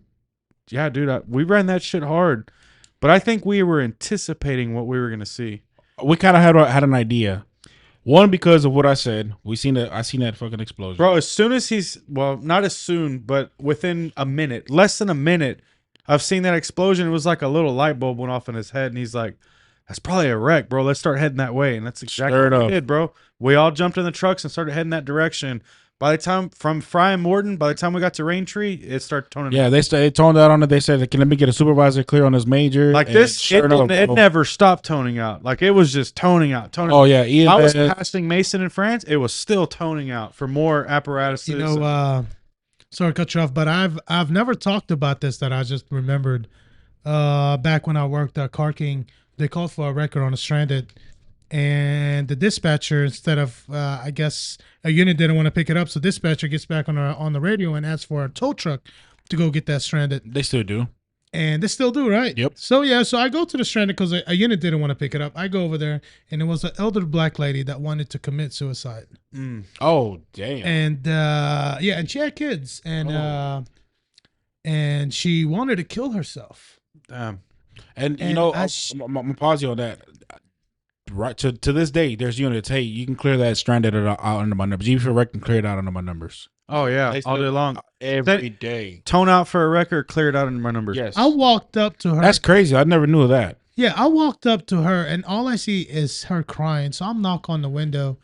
yeah, dude, we ran that shit hard. But I think we were anticipating what we were gonna see. We kind of had an idea. One, because of what I said. I seen that fucking explosion. Bro, as soon as not as soon, but within a minute, less than a minute of seeing that explosion, it was like a little light bulb went off in his head, and he's like, that's probably a wreck, bro. Let's start heading that way. And that's exactly Sure what we enough. did, bro. We all jumped in the trucks and started heading that direction. By the time from Fry and Morton, by the time we got to Raintree, it started toning. Yeah, they toned out on it. They said, "Can let me get a supervisor clear on this major." Like And this, sure enough, it bro. never stopped toning out. Like it was just toning out. Oh yeah, I was EMS. passing Mason in France. It was still toning out for more apparatuses. You know, sorry to cut you off, but I've never talked about this that I just remembered. Back when I worked at Car King, they called for a record on a Stranded, and the dispatcher, instead of I guess a unit didn't want to pick it up, so dispatcher gets back on the radio and asks for a tow truck to go get that Stranded, They still do. and they still do, right? Yep. So yeah, so I go to the Stranded because a unit didn't want to pick it up. I go over there, and it was an elder black lady that wanted to commit suicide. Oh damn. And yeah, and she had kids, and she wanted to kill herself. Damn. And you And know, I I'm gonna pause you on that. Right to this day, there's units. Hey, you can clear that Stranded out under my numbers. GP for Rec can clear it out under my numbers Oh yeah, They all still- day long. every day. Tone out for a record, cleared out in my numbers. Yes, I walked up to her. that's crazy. I never knew of that. Yeah, I walked up to her, and all I see is her crying. So I'm knock on the window,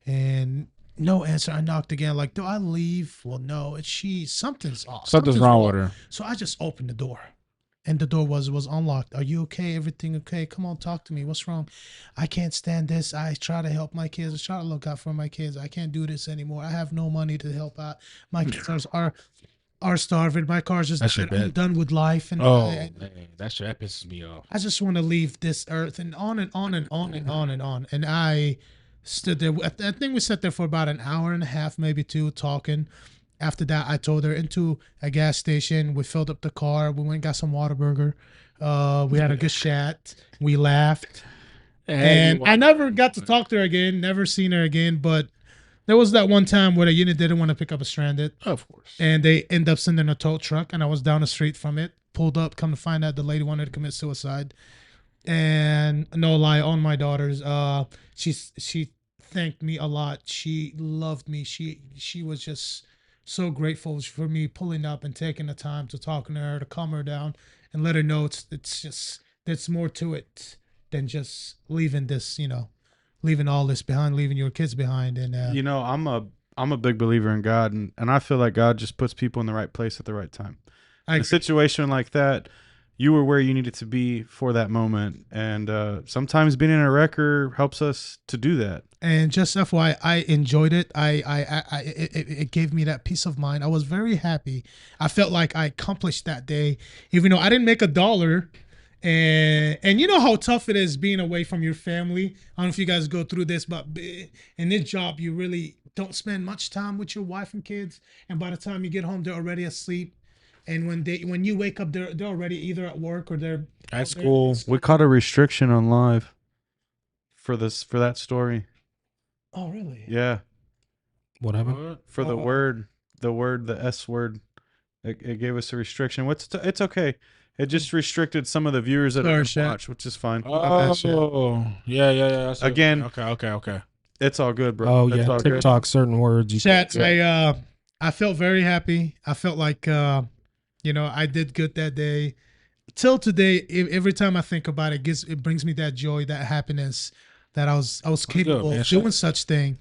and no answer. I knocked again, like, do I leave? Well, no, it's she. Something's off. Something's wrong with her. So I just opened the door, and the door was unlocked. Are you okay? Everything okay? Come on, talk to me. What's wrong? I can't stand this. I try to help my kids. I try to look out for my kids. I can't do this anymore. I have no money to help out. My kids are starving. My car's just That shit I'm bad. done with life. And Oh I man, that pisses me off. just want to leave this earth, and on and on and on and on and on. And I stood there. I think we sat there for about an hour and a half, maybe two, talking. After that, I told her into a gas station. We filled up the car. We went and got some Whataburger. We had a good chat. We laughed. And I never got to talk to her again, never seen her again. But there was that one time where the unit didn't want to pick up a Stranded, Of course. and they end up sending a tow truck, and I was down the street from it, pulled up, come to find out the lady wanted to commit suicide. And no lie, on my daughters, she thanked me a lot. She loved me. She was just so grateful for me pulling up and taking the time to talk to her, to calm her down and let her know it's just there's more to it than just leaving this, leaving all this behind, leaving your kids behind. And You know, I'm a big believer in God, and I feel like God just puts people in the right place at the right time. I In a agree. situation like that, you were where you needed to be for that moment, and sometimes being in a wrecker helps us to do that. And just FYI, I enjoyed it. It gave me that peace of mind. I was very happy. I felt like I accomplished that day, even though I didn't make $1. And you know how tough it is being away from your family. I don't know if you guys go through this, but in this job, you really don't spend much time with your wife and kids. And by the time you get home, they're already asleep. And when you wake up, they're already either at work or they're At school. We caught a restriction on live for that story. Oh, really? Yeah, What happened? for the S word, it gave us a restriction. It's okay. It just restricted some of the viewers that Sorry, are Shaq. watch, which is fine. Oh, yeah. I see. Again- Okay. It's all good, bro. Oh It's yeah, all good. TikTok certain words. Chat, I felt very happy. I felt like I did good that day. Till today, every time I think about it, it brings me that joy, that happiness that I was capable man. of doing such thing.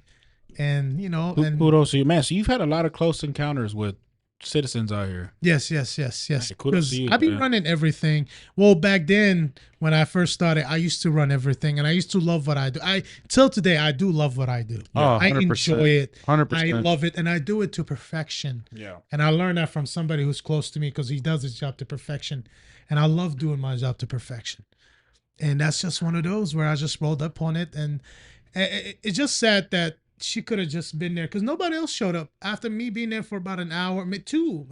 And Kudos to you, man. So you've had a lot of close encounters with citizens out here. yes. Hey, kudos Because to you, I be man. running everything. Well, back then when I first started, I used to run everything, and I used to love what I do. Till today, I do love what I do. Oh, I 100%. enjoy it. 100%. I love it, and I do it to perfection. Yeah. And I learned that from somebody who's close to me because he does his job to perfection, and I love doing my job to perfection. And that's just one of those where I just rolled up on it, and it's just sad that she could have just been there because nobody else showed up after me being there for about an hour,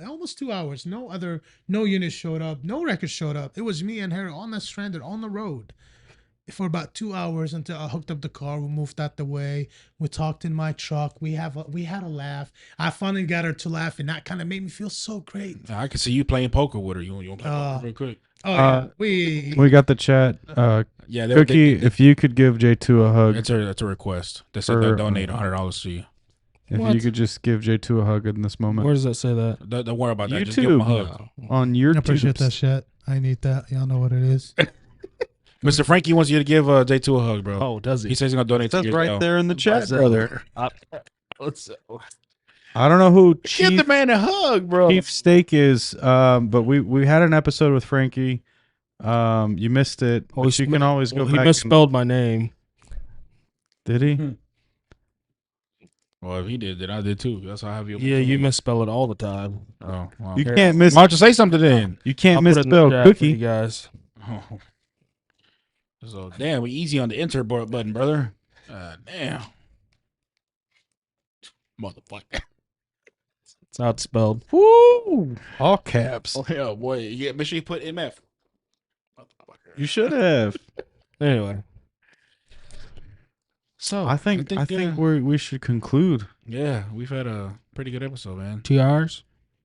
almost 2 hours. No unit showed up, no records showed up. It was me and her on the stranded on the road for about 2 hours until I hooked up the car. We moved out the way. We talked in my truck. We had a laugh. I finally got her to laugh, and that kind of made me feel so great. I can see you playing poker with her. You want to play poker real quick? Oh yeah, we got the chat. Yeah, Cookie, if you could give J2 a hug, that's a request. They said they'll donate $100 to you. if What? you could just give J2 a hug in this moment. Where does that say that? Don't worry about that. Just give them a YouTube. hug. On your I appreciate that shit. I need that. Y'all know what it is. Mr. Frankie wants you to give J2 a hug, bro. Oh, does He he? says he's gonna donate to That's you. right there in the chat, that? brother. Let's I don't know who Give the Chief, man a hug, bro. Chief Steak is, but we had an episode with Frankie. You missed it. Oh, But you can always go he back. misspelled my name. Did he? Well, if he did, then I did too. That's how I have you. Yeah, you misspell it all the time. Oh, well. You can't miss. Why don't you say something then? You can't I'll put it in the misspell chat for cookie. you guys. Oh. So damn, we easy on the enter button, brother. Damn, motherfucker. It's how it's spelled. Woo! All caps. Oh yeah, boy. Yeah, make sure you put MF. You should have. Anyway, So I think we should conclude. yeah, we've had a pretty good episode, man. 2 hours.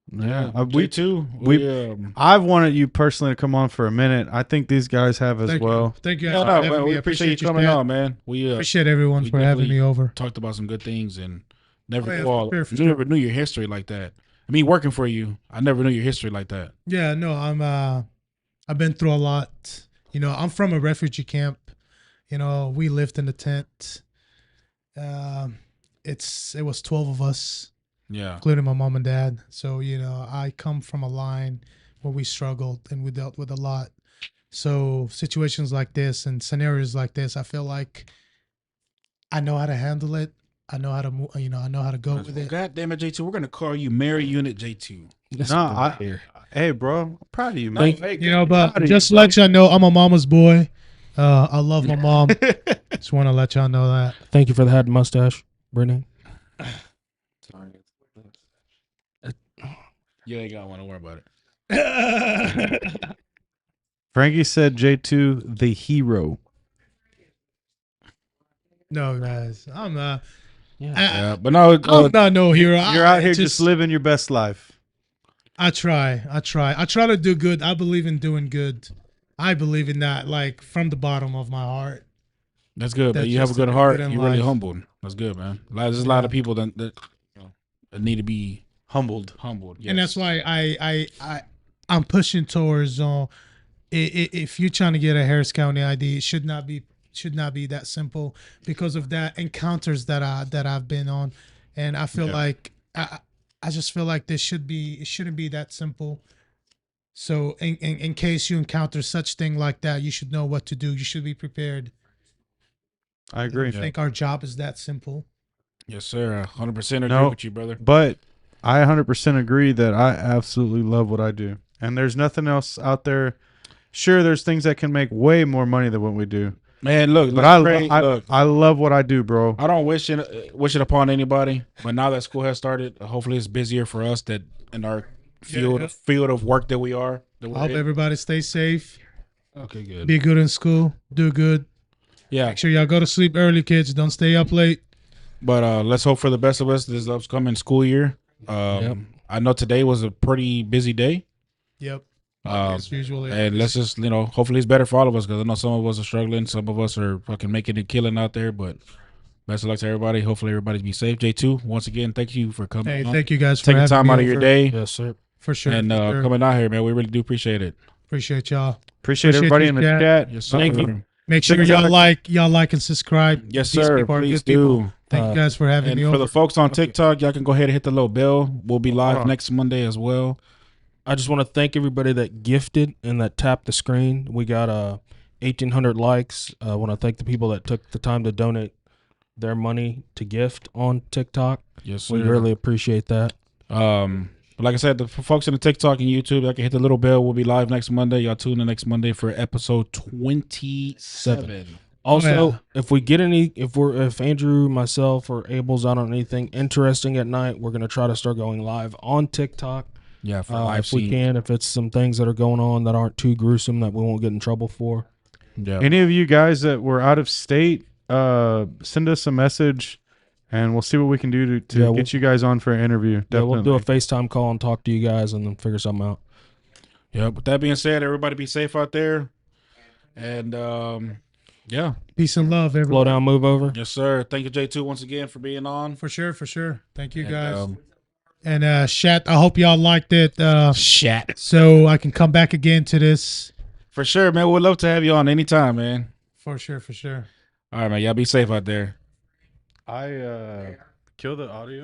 Yeah, We too. I've wanted you personally to come on for a minute. I think these guys have as Thank well. you. Thank you. No, guys no, for having man, me. we I appreciate you coming Stan. on, man. We Appreciate everyone we for having definitely me over. talked about some good things and never Oh, yeah, well, for sure. never knew your history like that. I mean, working for you, I never knew your history like that. Yeah, no, I've been through a lot. I'm from a refugee camp. We lived in a tent. It was 12 of us, Yeah, including my mom and dad. So, I come from a line where we struggled and we dealt with a lot. So situations like this and scenarios like this, I feel like I know how to handle it. I know how to move, I know how to go with it. God damn it, J2, we're gonna call you Mary Unit J2. Hey, bro, I'm proud of you, man. But just to let y'all know, I'm a mama's boy. I love my mom. Just want to let y'all know that. Thank you for the hat and mustache, Brittany. You ain't got one. Don't worry about it. Frankie said J2 the hero. No, guys, I'm not. Yeah, but no, I'm not no hero. You're out here just living your best life. I try to do good. I believe in doing good. I believe in that, like from the bottom of my heart. that's good. But That's you have a just good to be heart. good in You're really life. humbled. That's good, man. There's a lot of people that need to be Humbled. humbled. And that's why I'm pushing towards if you're trying to get a Harris County ID, it should not be that simple because of that encounters that I've been on, and I feel like I just feel like it shouldn't be that simple. So in case you encounter such thing like that, you should know what to do. You should be prepared. I agree. I think our job is that simple. Yes, sir. 100% agree No. with you, brother. But I 100% agree that I absolutely love what I do. And there's nothing else out there. Sure, there's things that can make way more money than what we do. Man, look, But look. I love what I do, bro. I don't wish it upon anybody, but now that school has started, hopefully it's busier for us that in our field of work that we are. That I we're hope in. everybody stay safe. Okay, good. Be good in school. Do good. Yeah, Make sure y'all go to sleep early, kids. Don't stay up late. but let's hope for the best of us this upcoming school year. I know today was a pretty busy day. Yep. As usually. And let's just, hopefully it's better for all of us because I know some of us are struggling. Some of us are fucking making a killing out there, but Best of luck to everybody. Hopefully everybody be safe. J2, once again, thank you for coming. Hey, on. thank you guys for Taking having time me out of your over. day Yes, sir. For sure. and for sure. coming out here, man. We really do appreciate it. Appreciate y'all. Appreciate Appreciate everybody you, in the chat. chat. Yes, sir. Thank you. Make sure Check us out. y'all like and subscribe. Yes, These sir. people are Please good people. do. Thank you guys for having And me for over. the folks on TikTok, y'all can go ahead and hit the little bell. We'll be live on. next Monday as well. I just want to thank everybody that gifted and that tapped the screen. We got 1,800 likes. I want to thank the people that took the time to donate their money to gift on TikTok. Yes, sir. We really appreciate that. But like I said, the for folks in the TikTok and YouTube, y'all can hit the little bell. We'll be live next Monday. Y'all tune in next Monday for episode 27. Also, yeah. if we get any, if Andrew, myself, or Abel's out on anything interesting at night, we're gonna try to start going live on TikTok. Yeah, for live If we scene. can, if it's some things that are going on that aren't too gruesome that we won't get in trouble for. Yeah. Any of you guys that were out of state, send us a message, and we'll see what we can do to Yeah, get you guys on for an interview. Yeah, we'll do a Definitely. FaceTime call and talk to you guys and then figure something out. Yeah. With that being said, everybody be safe out there. And yeah. Peace and love, Slow everyone. down, move over. Yes, sir. Thank you, J2, once again for being on. For sure, for sure. Thank you And, guys. And chat, I hope y'all liked it. Shat. So I can come back again to this. For sure, man. We'd love to have you on anytime, man. For sure, for sure. All right, man. Y'all be safe out there. I kill the audio.